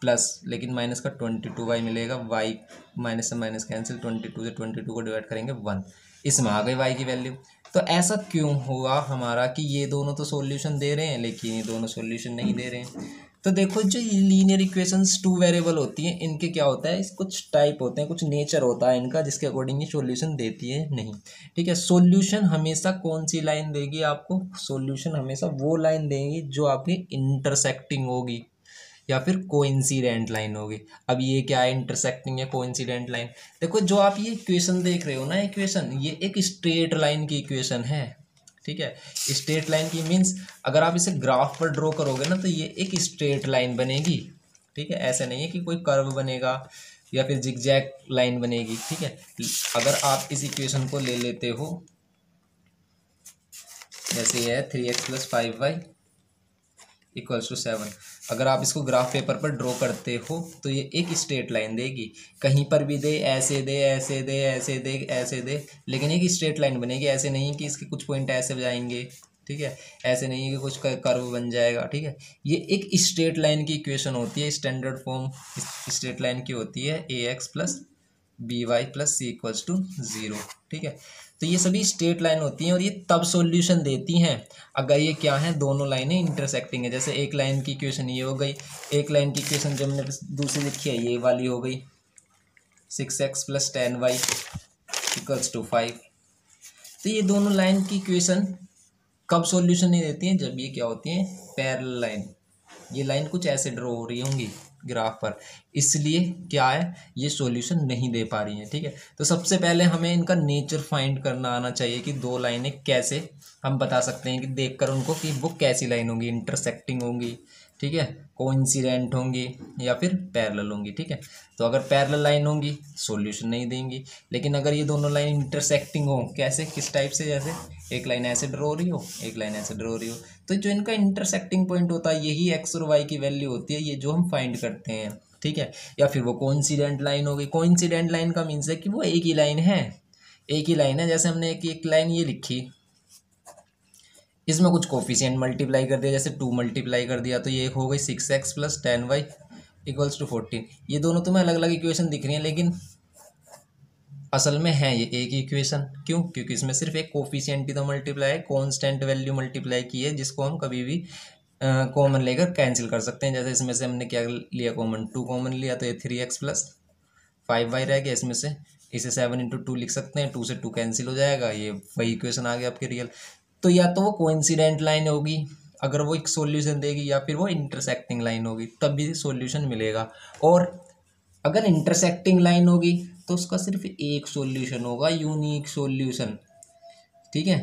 प्लस, लेकिन माइनस का 22y मिलेगा। y माइनस से माइनस कैंसिल, 22 से 22 को डिवाइड करेंगे 1, इसमें आ गई y की वैल्यू। तो ऐसा क्यों हुआ हमारा कि ये दोनों तो सॉल्यूशन दे रहे हैं लेकिन ये दोनों सॉल्यूशन नहीं दे रहे हैं। तो देखो जो लीनियर इक्वेशंस 2 वेरिएबल होती हैं, इनके क्या होता है, कुछ टाइप होते हैं, कुछ नेचर होता है इनका, जिसके अकॉर्डिंग ये सॉल्यूशन देती है नहीं। ठीक है, सॉल्यूशन हमेशा कौन सी लाइन देगी आपको, सॉल्यूशन हमेशा वो लाइन देगी जो आपकी इंटरसेक्टिंग होगी या फिर कोइंसिडेंट लाइन होगी। अब ये क्या है, इंटरसेक्टिंग या कोइंसिडेंट लाइन। देखो जो आप ये इक्वेशन देख रहे हो ना, इक्वेशन ये एक स्ट्रेट लाइन की इक्वेशन है। ठीक है, स्ट्रेट लाइन की मीन्स अगर आप इसे ग्राफ पर ड्रॉ करोगे ना तो ये एक स्ट्रेट लाइन बनेगी। ठीक है, ऐसा नहीं है कि कोई कर्व बनेगा या फिर जिगजैग लाइन बनेगी। ठीक है, अगर आप इस इक्वेशन को ले लेते हो, जैसे ये है 3x plus 5y equals to 7, अगर आप इसको ग्राफ पेपर पर ड्रॉ करते हो तो ये एक स्ट्रेट लाइन देगी, कहीं पर भी दे, ऐसे दे, ऐसे दे, ऐसे दे, ऐसे दे, लेकिन एक स्ट्रेट लाइन बनेगी। ऐसे नहीं कि इसके कुछ पॉइंट ऐसे जाएंगे। ठीक है, ऐसे नहीं है कि कुछ कर्व बन जाएगा। ठीक है, ये एक स्ट्रेट लाइन की इक्वेशन होती है, स्टैंडर्ड फॉर्म स्ट्रेट लाइन की होती है ax plus by plus c equals to 0। ठीक है, तो ये सभी स्ट्रेट लाइन होती हैं और ये तब सॉल्यूशन देती हैं अगर ये क्या है, दोनों लाइनें इंटरसेक्टिंग है। जैसे एक लाइन की इक्वेशन ये हो गई, एक लाइन की इक्वेशन जो हमने दूसरी लिखी है ये वाली हो गई 6x plus 10y equals to 5। तो ये दोनों लाइन की इक्वेशन कब सॉल्यूशन नहीं देती हैं, जब ये क्या होती हैं, पैरेलल लाइन। ये लाइन कुछ ऐसे ड्रॉ हो रही होंगी ग्राफ पर, इसलिए क्या है ये सॉल्यूशन नहीं दे पा रही है। ठीक है, तो सबसे पहले हमें इनका नेचर फाइंड करना आना चाहिए कि दो लाइनें कैसे हम बता सकते हैं कि देखकर उनको कि वो कैसी लाइन होंगी, इंटरसेक्टिंग होंगी, ठीक है, कोइंसिडेंट होंगी या फिर पैरेलल होंगी। ठीक है, तो अगर पैरेलल लाइन होंगी सॉल्यूशन नहीं देंगी, लेकिन अगर ये दोनों लाइन इंटरसेक्टिंग हो, कैसे, किस टाइप से, जैसे एक लाइन ऐसे ड्रॉ हो रही हो, एक लाइन ऐसे ड्रॉ हो रही हो, तो जो इनका इंटरसेक्टिंग पॉइंट होता है यही एक्स और वाई की वैल्यू होती है, ये जो हम फाइंड करते हैं। ठीक है, या फिर वो कोइंसिडेंट लाइन होगी। कोइंसिडेंट लाइन का मीन्स है कि वो एक ही लाइन है, एक ही लाइन है। जैसे हमने एक लाइन ये लिखी, इसमें कुछ कोफिशिएंट मल्टीप्लाई कर दिया, जैसे 2 मल्टीप्लाई कर दिया तो ये एक हो गई 6x + 10y = 14। ये दोनों तुम्हें अलग अलग इक्वेशन दिख रही हैं, लेकिन असल में है ये एक ही इक्वेशन। क्यों? क्योंकि इसमें सिर्फ एक कोफिशिएंट ही तो मल्टीप्लाई है, कांस्टेंट वैल्यू मल्टीप्लाई की है, जिसको हम कभी भी कॉमन लेकर कैंसिल कर सकते हैं। जैसे इसमें से हमने क्या लिया कॉमन, 2 कॉमन लिया तो ये 3x + 5y रह गया। इसमें से इसे 7 × 2 लिख सकते हैं, 2 से 2 कैंसिल हो जाएगा, ये वही इक्वेशन आ गया आपके रियल। तो या तो वो कोइंसिडेंट लाइन होगी अगर वो एक सॉल्यूशन देगी, या फिर वो इंटरसेक्टिंग लाइन होगी तब भी सॉल्यूशन मिलेगा। और अगर इंटरसेक्टिंग लाइन होगी तो उसका सिर्फ एक सॉल्यूशन होगा, यूनिक सॉल्यूशन। ठीक है,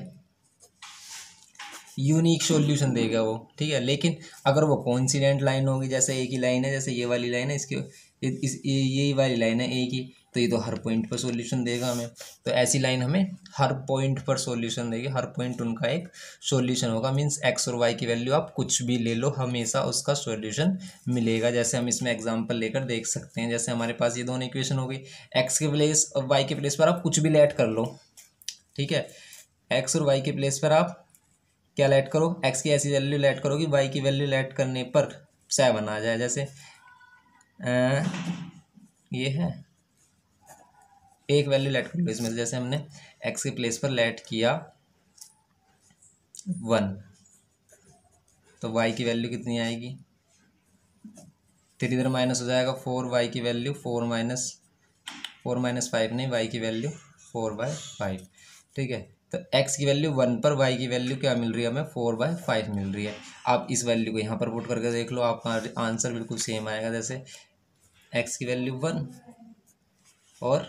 यूनिक सॉल्यूशन देगा वो। ठीक है, लेकिन अगर वो कोइंसिडेंट लाइन होगी, जैसे एक ही लाइन है, जैसे ये वाली लाइन है, इसकी यही वाली लाइन है एक ही, तो ये तो हर पॉइंट पर सॉल्यूशन देगा हमें। तो ऐसी लाइन हमें हर पॉइंट पर सॉल्यूशन देगी, हर पॉइंट उनका एक सॉल्यूशन होगा। मीन्स एक्स और वाई की वैल्यू आप कुछ भी ले लो, हमेशा उसका सॉल्यूशन मिलेगा। जैसे हम इसमें एग्जांपल लेकर देख सकते हैं, जैसे हमारे पास ये दोनों इक्वेशन हो गई, एक्स के प्लेस और वाई के प्लेस पर आप कुछ भी लेट कर लो। ठीक है, एक्स और वाई के प्लेस पर आप क्या लेट करो, एक्स की ऐसी वैल्यू लेट करो कि वाई की वैल्यू लेट करने पर 7 आ जाए। जैसे ये है, एक वैल्यू लेट कर लो इसमें से, जैसे हमने एक्स के प्लेस पर लेट किया 1, तो वाई की वैल्यू कितनी आएगी, 3 इधर माइनस हो जाएगा, 4, वाई की वैल्यू 4 - 5 नहीं, वाई की वैल्यू 4/5। ठीक है, तो x की वैल्यू 1 पर y की वैल्यू क्या मिल रही है हमें, 4/5 मिल रही है। आप इस वैल्यू को यहाँ पर पुट करके देख लो, आपका आंसर बिल्कुल सेम आएगा। जैसे x की वैल्यू 1 और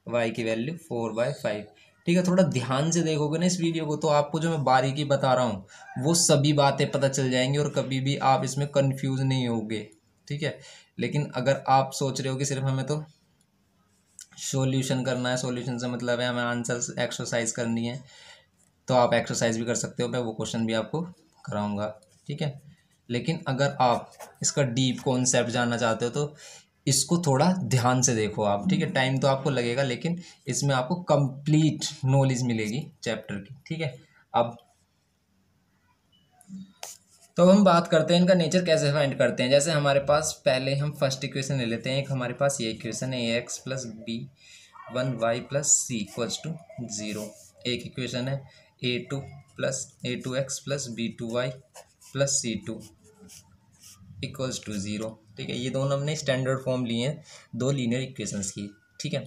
y की वैल्यू 4/5। ठीक है, थोड़ा ध्यान से देखोगे ना इस वीडियो को, तो आपको जो मैं बारीकी बता रहा हूँ वो सभी बातें पता चल जाएंगी और कभी भी आप इसमें कंफ्यूज नहीं होगे। ठीक है, लेकिन अगर आप सोच रहे हो कि सिर्फ हमें तो सॉल्यूशन करना है, सॉल्यूशन से मतलब है हमें आंसर एक्सरसाइज करनी है, तो आप एक्सरसाइज भी कर सकते हो, मैं वो क्वेश्चन भी आपको कराऊंगा। ठीक है, लेकिन अगर आप इसका डीप कॉन्सेप्ट जानना चाहते हो तो इसको थोड़ा ध्यान से देखो आप। ठीक है, टाइम तो आपको लगेगा, लेकिन इसमें आपको कंप्लीट नॉलेज मिलेगी चैप्टर की। ठीक है, अब तो हम बात करते हैं इनका नेचर कैसे फाइंड करते हैं। जैसे हमारे पास पहले हम फर्स्ट इक्वेशन ले लेते हैं, एक हमारे पास ये इक्वेशन है ax + b1y + c = 0। एक इक्वेशन है a2x + b2y + c2 = 0। ठीक है, ये दोनों हमने स्टैंडर्ड फॉर्म लिए हैं दो लीनियर इक्वेशंस की। ठीक है,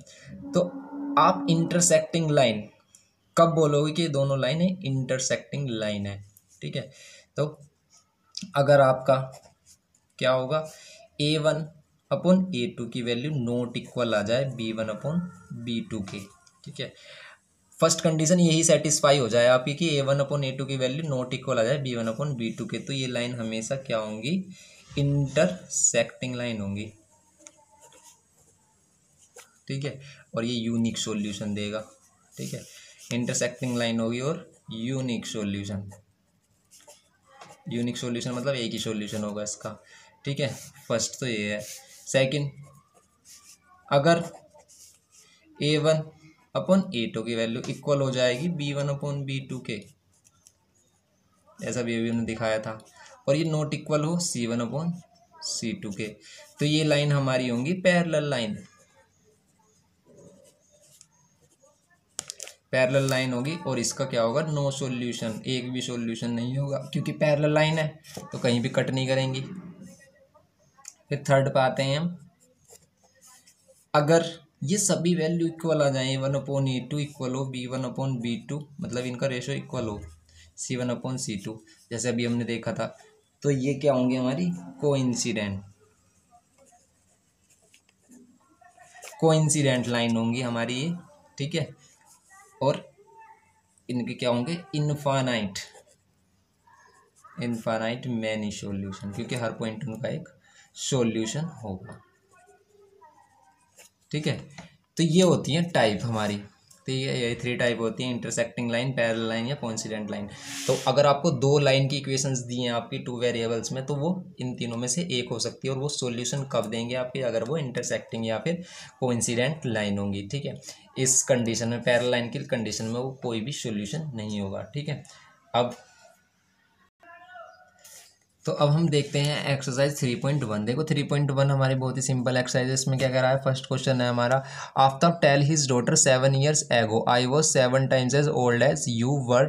तो आप इंटरसेक्टिंग लाइन कब बोलोगे कि ये दोनों लाइन है इंटरसेक्टिंग लाइन है। ठीक है, तो अगर आपका क्या होगा, a1/a2 की वैल्यू नॉट इक्वल आ जाए b1/b2 के। ठीक है, फर्स्ट कंडीशन यही सेटिस्फाई हो जाए आपकी कि a1/a2 की वैल्यू नॉट इक्वल आ जाए b1/b2 के, तो ये लाइन हमेशा क्या होंगी, इंटरसेक्टिंग लाइन होंगी। ठीक है, और ये यूनिक सॉल्यूशन देगा। ठीक है, इंटरसेक्टिंग लाइन होगी और यूनिक सॉल्यूशन, यूनिक सॉल्यूशन मतलब एक ही सॉल्यूशन होगा इसका। ठीक है, फर्स्ट तो ये है। सेकंड, अगर a1/a2 की वैल्यू इक्वल हो जाएगी b1/b2 के, ऐसा भी अभी हमने दिखाया था, और ये नॉट इक्वल हो c1/c2 के, तो ये लाइन हमारी होंगी पैरेलल लाइन। पैरेलल लाइन होगी और इसका क्या होगा, नो सॉल्यूशन, एक भी सॉल्यूशन नहीं होगा, क्योंकि पैरेलल लाइन है तो कहीं भी कट नहीं करेंगी। फिर थर्ड पे आते हैं हम, अगर ये सभी वैल्यू इक्वल आ जाए, a1/a2 इक्वल हो b1/b2, मतलब इनका रेशो इक्वल हो c1/c2, जैसे अभी हमने देखा था तो ये क्या होंगी हमारी कोइंसिडेंट लाइन होंगी हमारी ये, ठीक है। और इनके क्या होंगे इनफाइनाइट मैनी सॉल्यूशन, क्योंकि हर पॉइंट उनका एक सॉल्यूशन होगा, ठीक है। तो ये होती है टाइप हमारी, तो ये 3 टाइप होती हैं, इंटरसेक्टिंग लाइन, पैरेलल लाइन या कोइंसिडेंट लाइन। तो अगर आपको 2 लाइन की इक्वेशंस दी हैं आपकी 2 वेरिएबल्स में, तो वो इन तीनों में से एक हो सकती है, और वो सॉल्यूशन कब देंगे आपके, अगर वो इंटरसेक्टिंग या फिर कोइंसिडेंट लाइन होंगी, ठीक है। इस कंडीशन में, पैरेलल लाइन की कंडीशन में, वो कोई भी सॉल्यूशन नहीं होगा, ठीक है। अब तो अब हम देखते हैं एक्सरसाइज 3.1। देखो 3.1 हमारी बहुत ही सिंपल एक्सरसाइज है। इसमें क्या कह रहा है, फर्स्ट क्वेश्चन है हमारा, Aftab tell his daughter 7 years ago I was 7 times as old as you were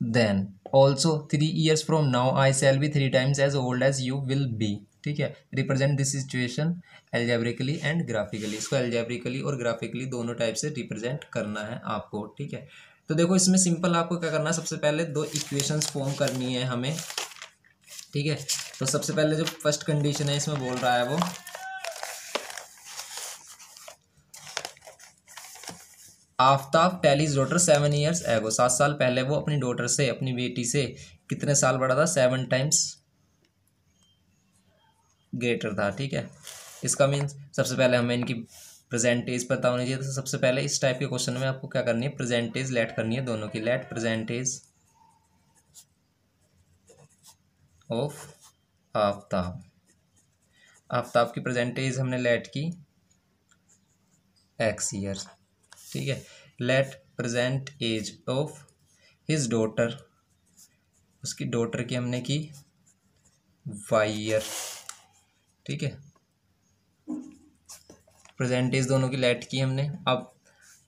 then, also 3 years from now I shall be 3 times as old as you will be, ठीक है। Represent this situation algebraically and graphically. इसको एल्जेब्रिकली और ग्राफिकली दोनों टाइप से रिप्रेजेंट करना है आपको, ठीक है। तो देखो इसमें सिंपल आपको क्या करना है, सबसे पहले 2 इक्वेशंस फॉर्म करनी है हमें, ठीक है। तो सबसे पहले जो फर्स्ट कंडीशन है इसमें बोल रहा है वो, Aftab tell his daughter 7 years एगो, 7 साल पहले वो अपनी डॉटर से, अपनी बेटी से कितने साल बड़ा था, 7 times ग्रेटर था, ठीक है। इसका मीन्स सबसे पहले हमें इनकी प्रेजेंटेज पता होनी चाहिए। तो सबसे पहले इस टाइप के क्वेश्चन में आपको क्या करनी है, प्रेजेंटेज लेट करनी है दोनों की। Let present age of Aftab, Aftab की प्रेजेंटेज हमने लेट की x ईयर्स, ठीक है। Let present age of his daughter, उसकी डॉटर की हमने की y ईयर, ठीक है। प्रेजेंट एज दोनों की लेट की हमने। अब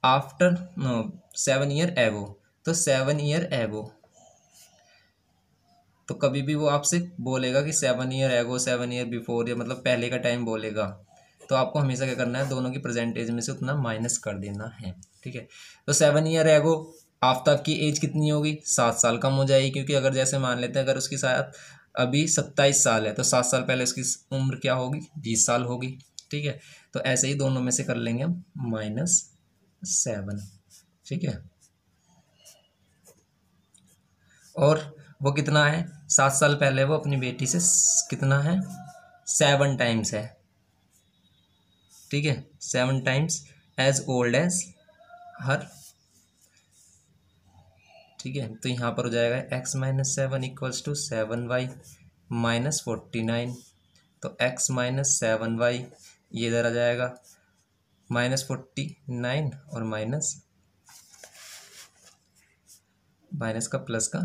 आफ्टर 7 year एगो, तो 7 year एगो, तो कभी भी वो आपसे बोलेगा कि 7 year एगो, 7 year बिफोर, या मतलब पहले का टाइम बोलेगा, तो आपको हमेशा क्या करना है, दोनों की प्रेजेंटेज में से उतना माइनस कर देना है, ठीक है। तो 7 year एगो आफ्ताब की एज कितनी होगी, 7 साल कम हो जाएगी, क्योंकि अगर जैसे मान लेते हैं अगर उसकी शायद अभी 27 साल है, तो 7 साल पहले उसकी उम्र क्या होगी, 20 साल होगी, ठीक है। तो ऐसे ही दोनों में से कर लेंगे हम -7, ठीक है। और वो कितना है, 7 साल पहले वो अपनी बेटी से कितना है, 7 times है, ठीक है। 7 times एज ओल्ड एज हर, ठीक है। तो यहाँ पर हो जाएगा x-7 इक्वल्स टू 7y -49। तो x-7y ये इधर आ जाएगा -49 और माइनस का प्लस का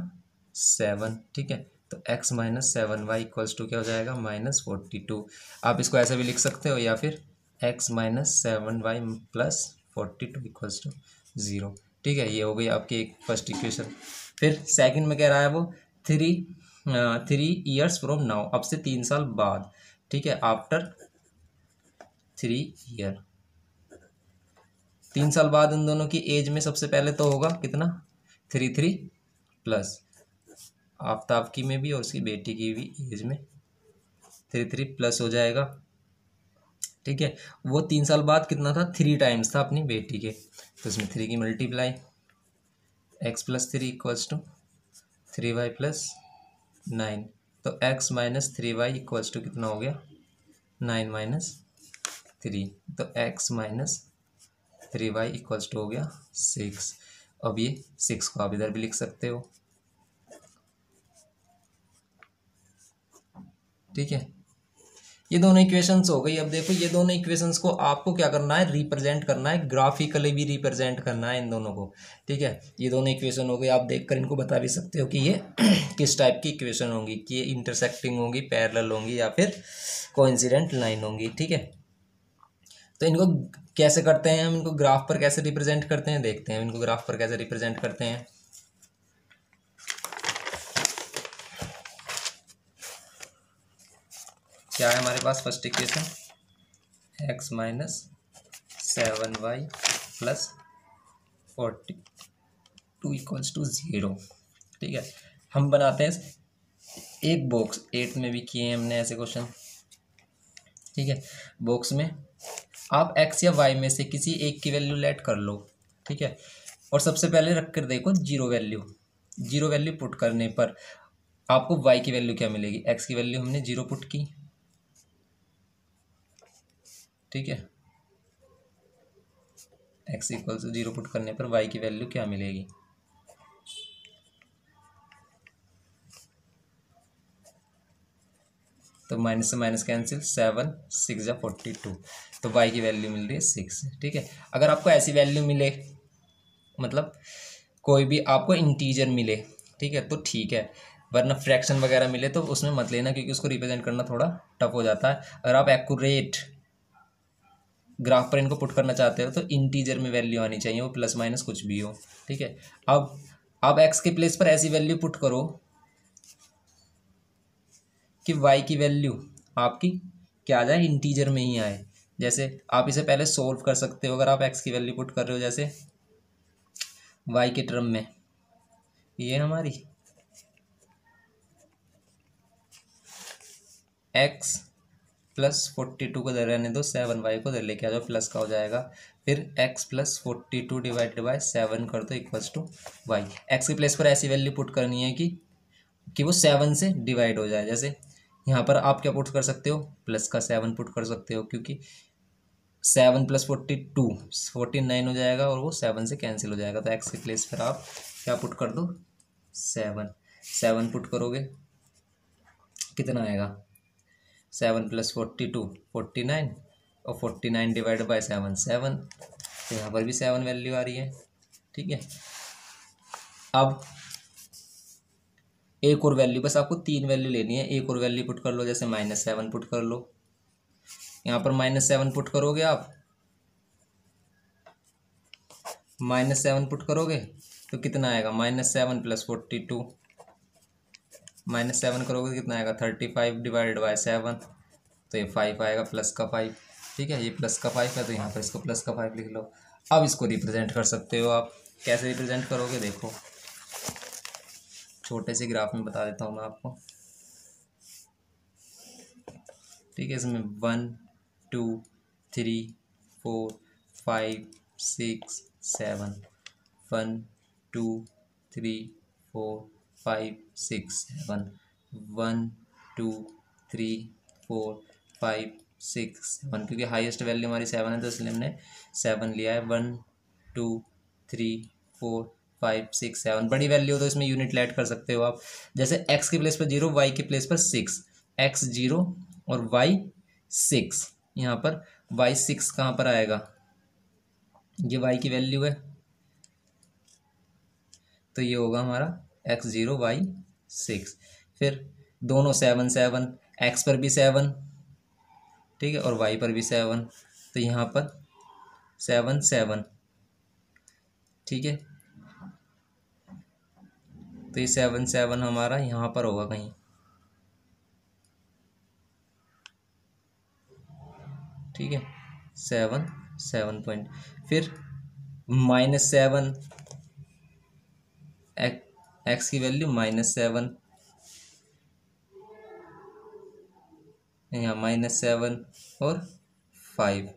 7, ठीक है। तो x-7y इक्वल्स टू क्या हो जाएगा, -42। आप इसको ऐसे भी लिख सकते हो, या फिर x-7y प्लस 42 इक्वल्स टू 0, ठीक है। ये हो गई आपकी एक फर्स्ट इक्वेशन। फिर सेकंड में कह रहा है वो 3 years फ्रॉम नाउ, अब से 3 साल बाद, ठीक है। आफ्टर 3 year, 3 साल बाद उन दोनों की एज में सबसे पहले तो होगा कितना, 3 प्लस आफ्ताब की में भी और उसकी बेटी की भी एज में 3 प्लस हो जाएगा, ठीक है। वो 3 साल बाद कितना था, 3 times था अपनी बेटी के, तो इसमें 3 की multiply, x+3 equals to 3y + 9। तो x-3y इक्वल्स टू कितना हो गया, 9 - 3। तो x-3y इक्वल्स टू हो गया 6। अब ये 6 को आप इधर भी लिख सकते हो, ठीक है। ये दोनों इक्वेशंस हो गई। अब देखो ये दोनों इक्वेशंस को आपको क्या करना है, रिप्रेजेंट करना है, ग्राफिकली भी रिप्रेजेंट करना है इन दोनों को, ठीक है। ये दोनों इक्वेशन हो गई, आप देखकर इनको बता भी सकते हो कि ये किस टाइप की इक्वेशन होंगी, कि ये इंटरसेक्टिंग होंगी, पैरेलल होंगी, या फिर कोइंसिडेंट लाइन होंगी, ठीक है। तो इनको कैसे करते हैं हम, इनको ग्राफ पर कैसे रिप्रेजेंट करते हैं, देखते हैं इनको ग्राफ पर कैसे रिप्रेजेंट करते हैं। क्या है हमारे पास first equation, x-7y + 42 equals to 0, ठीक है। हम बनाते हैं एक बॉक्स 8 में भी किए हैं हमने ऐसे क्वेश्चन, ठीक है। बॉक्स में आप x या y में से किसी एक की वैल्यू लेट कर लो, ठीक है, और सबसे पहले रख कर देखो zero value. Zero value put करने पर आपको y की वैल्यू क्या मिलेगी, x की वैल्यू हमने जीरो पुट की, ठीक है, x equal to zero put करने पर y की वैल्यू क्या मिलेगी। तो माइनस से माइनस कैंसिल, 7 6 या 42, तो y की वैल्यू मिल रही है 6, ठीक है। अगर आपको ऐसी वैल्यू मिले, मतलब कोई भी आपको इंटीजर मिले, ठीक है, तो ठीक है, वरना फ्रैक्शन वगैरह मिले तो उसमें मत लेना, क्योंकि उसको रिप्रेजेंट करना थोड़ा टफ हो जाता है। अगर आप एक्यूरेट ग्राफ पर इनको पुट करना चाहते हो तो इंटीजर में वैल्यू आनी चाहिए, वो प्लस माइनस कुछ भी हो, ठीक है। अब आप एक्स के प्लेस पर ऐसी वैल्यू पुट करो कि वाई की वैल्यू आपकी क्या आ जाए, इंटीजर में ही आए। जैसे आप इसे पहले सोल्व कर सकते हो, अगर आप एक्स की वैल्यू पुट कर रहे हो जैसे वाई के टर्म में, ये हमारी एक्स प्लस 42 को इधर रहने दो, 7 वाई को इधर लेके आ जाओ, प्लस का हो जाएगा, फिर एक्स प्लस 42 डिवाइडेड बाय 7 कर दो इक्वल्स टू वाई। एक्स के प्लेस पर ऐसी वैल्यू पुट करनी है कि वो 7 से डिवाइड हो जाए। जैसे यहाँ पर आप क्या पुट कर सकते हो, प्लस का 7 पुट कर सकते हो, क्योंकि 7 प्लस 42 49 हो जाएगा और वो 7 से कैंसिल हो जाएगा। तो एक्स के प्लेस पर आप क्या पुट कर दो, 7। 7 पुट करोगे कितना आएगा, 7 प्लस 42 49, और 49 डिवाइड बाय 7 7, तो यहाँ पर भी 7 वैल्यू आ रही है, ठीक है। अब एक और वैल्यू, बस आपको 3 वैल्यू लेनी है, एक और वैल्यू पुट कर लो, जैसे -7 पुट कर लो। यहाँ पर -7 पुट करोगे आप, -7 पुट करोगे तो कितना आएगा, -7 प्लस 42, -7 करोगे तो कितना आएगा, 35 डिवाइडेड बाय 7, तो ये 5 आएगा, प्लस का 5, ठीक है, ये प्लस का 5 है, तो यहाँ पर इसको प्लस का 5 लिख लो। अब इसको रिप्रेजेंट कर सकते हो आप, कैसे रिप्रेजेंट करोगे देखो, छोटे से ग्राफ में बता देता हूँ मैं आपको, ठीक है। इसमें 1 2 3 4 5 6 7, 1 2 3 4 5 6 7, 1 2 3 4 5 6 7, क्योंकि हाईएस्ट वैल्यू हमारी 7 है तो इसलिए हमने 7 लिया है। 1 2 3 4 5 6 7, बड़ी वैल्यू हो तो इसमें यूनिट ऐड कर सकते हो आप, जैसे एक्स के प्लेस पर 0, वाई के प्लेस पर 6, एक्स 0 और वाई 6, यहाँ पर वाई 6 कहाँ पर आएगा, ये वाई की वैल्यू है, तो ये होगा हमारा x0 y6, फिर दोनों 7 7, x पर भी 7, ठीक है, और y पर भी 7, तो यहाँ पर 7 7, ठीक है, तो ये 7 7 हमारा यहाँ पर होगा कहीं, ठीक है, 7 7 पॉइंट, फिर -7, एक्स की वैल्यू -7, यहाँ -7 और 5,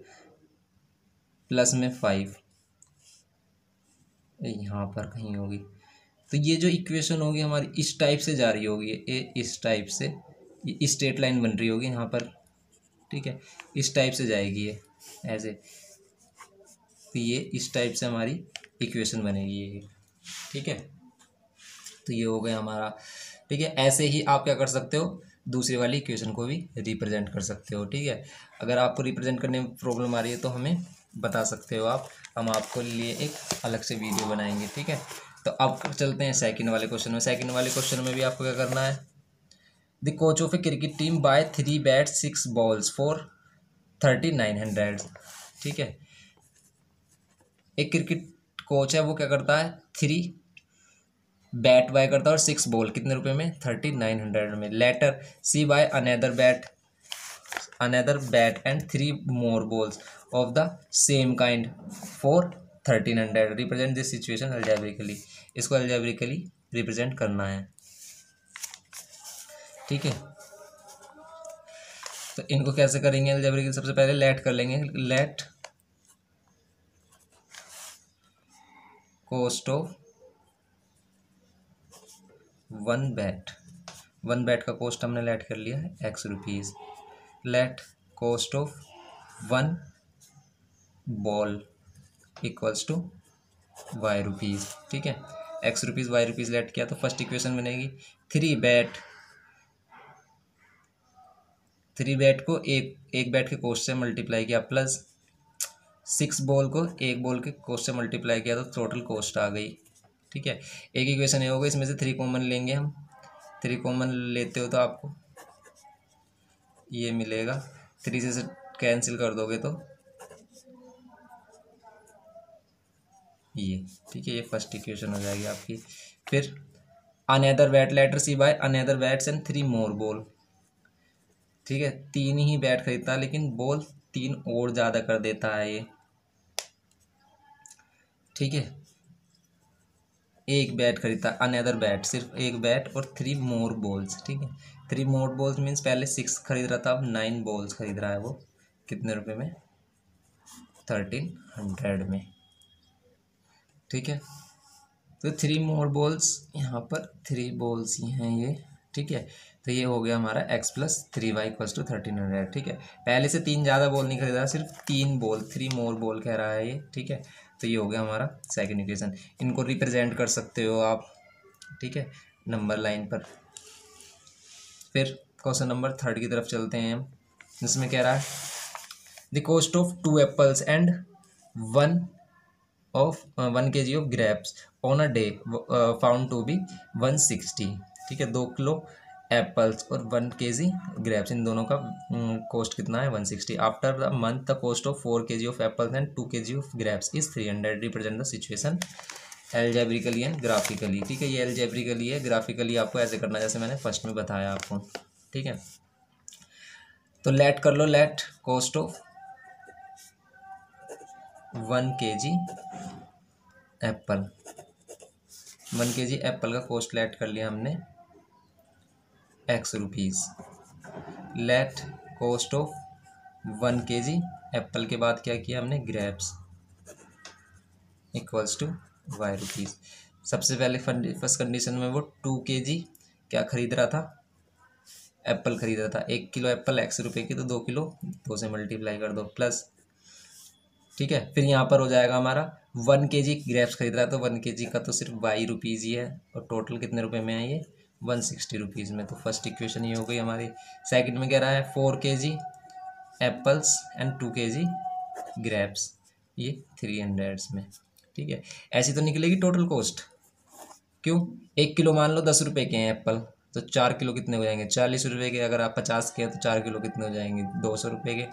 प्लस में 5 यहाँ पर कहीं होगी। तो ये जो इक्वेशन होगी हमारी इस टाइप से जा रही होगी, ये इस टाइप से, ये स्ट्रेट लाइन बन रही होगी यहाँ पर, ठीक है, इस टाइप से जाएगी ये ऐसे, तो ये इस टाइप से हमारी इक्वेशन बनेगी ये, ठीक है। तो ये हो गया हमारा, ठीक है। ऐसे ही आप क्या कर सकते हो, दूसरी वाली इक्वेशन को भी रिप्रेजेंट कर सकते हो, ठीक है। अगर आपको रिप्रेजेंट करने में प्रॉब्लम आ रही है तो हमें बता सकते हो आप, हम आपको लिए एक अलग से वीडियो बनाएंगे, ठीक है। तो अब चलते हैं सेकंड वाले क्वेश्चन में। सेकंड वाले क्वेश्चन में भी आपको क्या करना है, the coach of a cricket team buy 3 bat 6 balls for 3900, ठीक है। एक क्रिकेट कोच है, वो क्या करता है, 3 बैट बाय करता है और 6 बॉल, कितने रुपए में, 3900 में। Later she buy another bat and 3 more balls of the same kind for 1300, represent this situation algebraically, इसको अलजेब्रिकली रिप्रेजेंट करना है। ठीक है, तो इनको कैसे करेंगे अलजेब्रिकली? सबसे पहले लेट कर लेंगे, let cost of one bat का कॉस्ट हमने लेट कर लिया है x rupees. Let cost of one ball equals to y rupees. ठीक है, x rupees y rupees let किया तो फर्स्ट इक्वेशन बनेगी थ्री बैट को एक बैट के कॉस्ट से मल्टीप्लाई किया प्लस 6 बॉल को एक बॉल के कॉस्ट से मल्टीप्लाई किया तो टोटल कॉस्ट आ गई। ठीक है, एक इक्वेशन ये होगा, इसमें से 3 कॉमन लेंगे हम। 3 कॉमन लेते हो तो आपको ये मिलेगा, 3 से कैंसिल कर दोगे तो ये। ठीक है, ये फर्स्ट इक्वेशन हो जाएगी आपकी। फिर another bat later she buy another bats and 3 more ball. ठीक है, 3 ही बैट खरीदता है लेकिन बॉल 3 और ज़्यादा कर देता है ये। ठीक है, एक बैट खरीदता है, अनदर बैट सिर्फ एक बैट और 3 मोर बॉल्स। ठीक है, 3 मोर बॉल्स मीन्स पहले 6 खरीद रहा था, अब 9 बॉल्स खरीद रहा है वो। कितने रुपए में? 1300 में। ठीक है, तो 3 मोर बॉल्स, यहाँ पर 3 बॉल्स ही हैं ये। ठीक है, तो ये हो गया हमारा x plus 3y equals to 1300। ठीक है, पहले से 3 ज़्यादा बॉल नहीं खरीदा, सिर्फ 3 बॉल, 3 मोर बॉल कह रहा है ये। ठीक है, तो ये हो गया हमारा सेकंड इक्वेशन। इनको रिप्रेजेंट कर सकते हो आप, ठीक है, नंबर लाइन पर। फिर क्वेश्चन नंबर 3 की तरफ चलते हैं हम। इसमें कह रहा है the cost of 2 apples and 1 kg of grapes on a day found to be 160। ठीक है, 2 किलो एप्पल्स और 1 kg ग्रेप्स, इन दोनों का कॉस्ट कितना है? 160। After the month the cost of 4 kg of apples and 2 kg of grapes is 300। Represent the situation algebraically and graphically. ठीक है, ये एल्जेब्रिकली है, ग्राफिकली आपको ऐसे करना जैसे मैंने फर्स्ट में बताया आपको। ठीक है, तो लेट कर लो, let cost of 1 kg apple, 1 kg apple का कॉस्ट लेट कर लिया हमने x rupees. Let cost of 1 kg apple के बाद क्या किया हमने? Grapes equals to y rupees. सबसे पहले फर्स्ट कंडीशन में वो 2 kg क्या खरीद रहा था? एप्पल खरीद रहा था। 1 किलो एप्पल एक्स रुपये की, तो 2 किलो 2 से मल्टीप्लाई कर दो प्लस। ठीक है, फिर यहाँ पर हो जाएगा हमारा 1 kg ग्रेप्स खरीद रहा है, तो 1 kg का तो सिर्फ वाई रुपीज़ ही है, और टोटल कितने रुपए में है ये? 160 रुपीज़ में। तो फर्स्ट इक्वेशन ये हो गई हमारी। सेकंड में कह रहा है 4 kg apples and 2 kg grapes, ये 300 में। ठीक है, ऐसी तो निकलेगी टोटल कॉस्ट। क्यों? 1 किलो मान लो 10 रुपये के हैं एप्पल, तो 4 किलो कितने हो जाएंगे? 40 रुपये के। अगर आप 50 के हैं तो 4 किलो कितने हो जाएंगे? 200 रुपये के।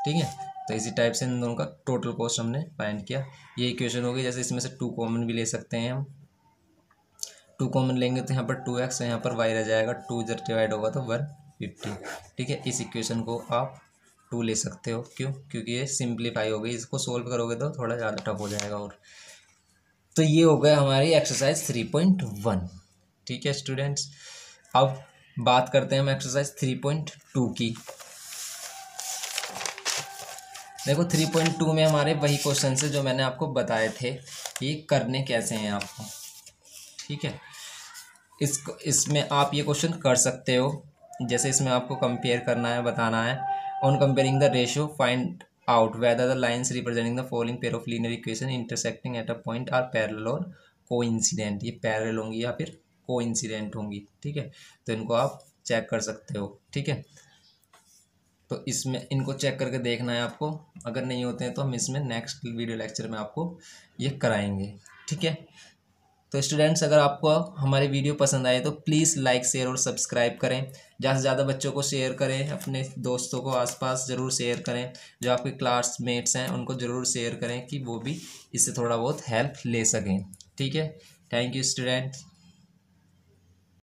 ठीक है, तो इसी टाइप से इन दोनों का टोटल कॉस्ट हमने फाइंड किया। ये इक्वेशन हो गई। जैसे इसमें से 2 कॉमन भी ले सकते हैं हम। 2 कॉमन लेंगे तो यहाँ पर 2x, यहाँ पर y रह जाएगा, 2 जब डिवाइड होगा तो 150। ठीक है, इस इक्वेशन को आप 2 ले सकते हो। क्यों? क्योंकि ये सिंप्लीफाई हो गई, इसको सोल्व करोगे तो थोड़ा ज़्यादा टफ हो जाएगा। और तो ये हो गया हमारी एक्सरसाइज 3.1। ठीक है स्टूडेंट्स, अब बात करते हैं हम एक्सरसाइज 3.2 की। देखो 3.2 में हमारे वही क्वेश्चन है जो मैंने आपको बताए थे, ये करने कैसे हैं आपको। ठीक है, इसमें आप ये क्वेश्चन कर सकते हो। जैसे इसमें आपको कंपेयर करना है, बताना है। On comparing the ratio find out whether the lines representing the following pair of linear equation intersecting at a point are parallel और कोइंसिडेंट। ये पैरेलल होंगी या फिर कोइंसिडेंट होंगी। ठीक है, तो इनको आप चेक कर सकते हो। ठीक है, तो इसमें इनको चेक करके देखना है आपको। अगर नहीं होते हैं तो हम इसमें नेक्स्ट वीडियो लेक्चर में आपको ये कराएंगे। ठीक है, तो स्टूडेंट्स अगर आपको हमारी वीडियो पसंद आए तो प्लीज़ लाइक शेयर और सब्सक्राइब करें। ज़्यादा से ज़्यादा बच्चों को शेयर करें, अपने दोस्तों को आसपास ज़रूर शेयर करें। जो आपके क्लासमेट्स हैं उनको ज़रूर शेयर करें कि वो भी इससे थोड़ा बहुत हेल्प ले सकें। ठीक है, थैंक यू स्टूडेंट।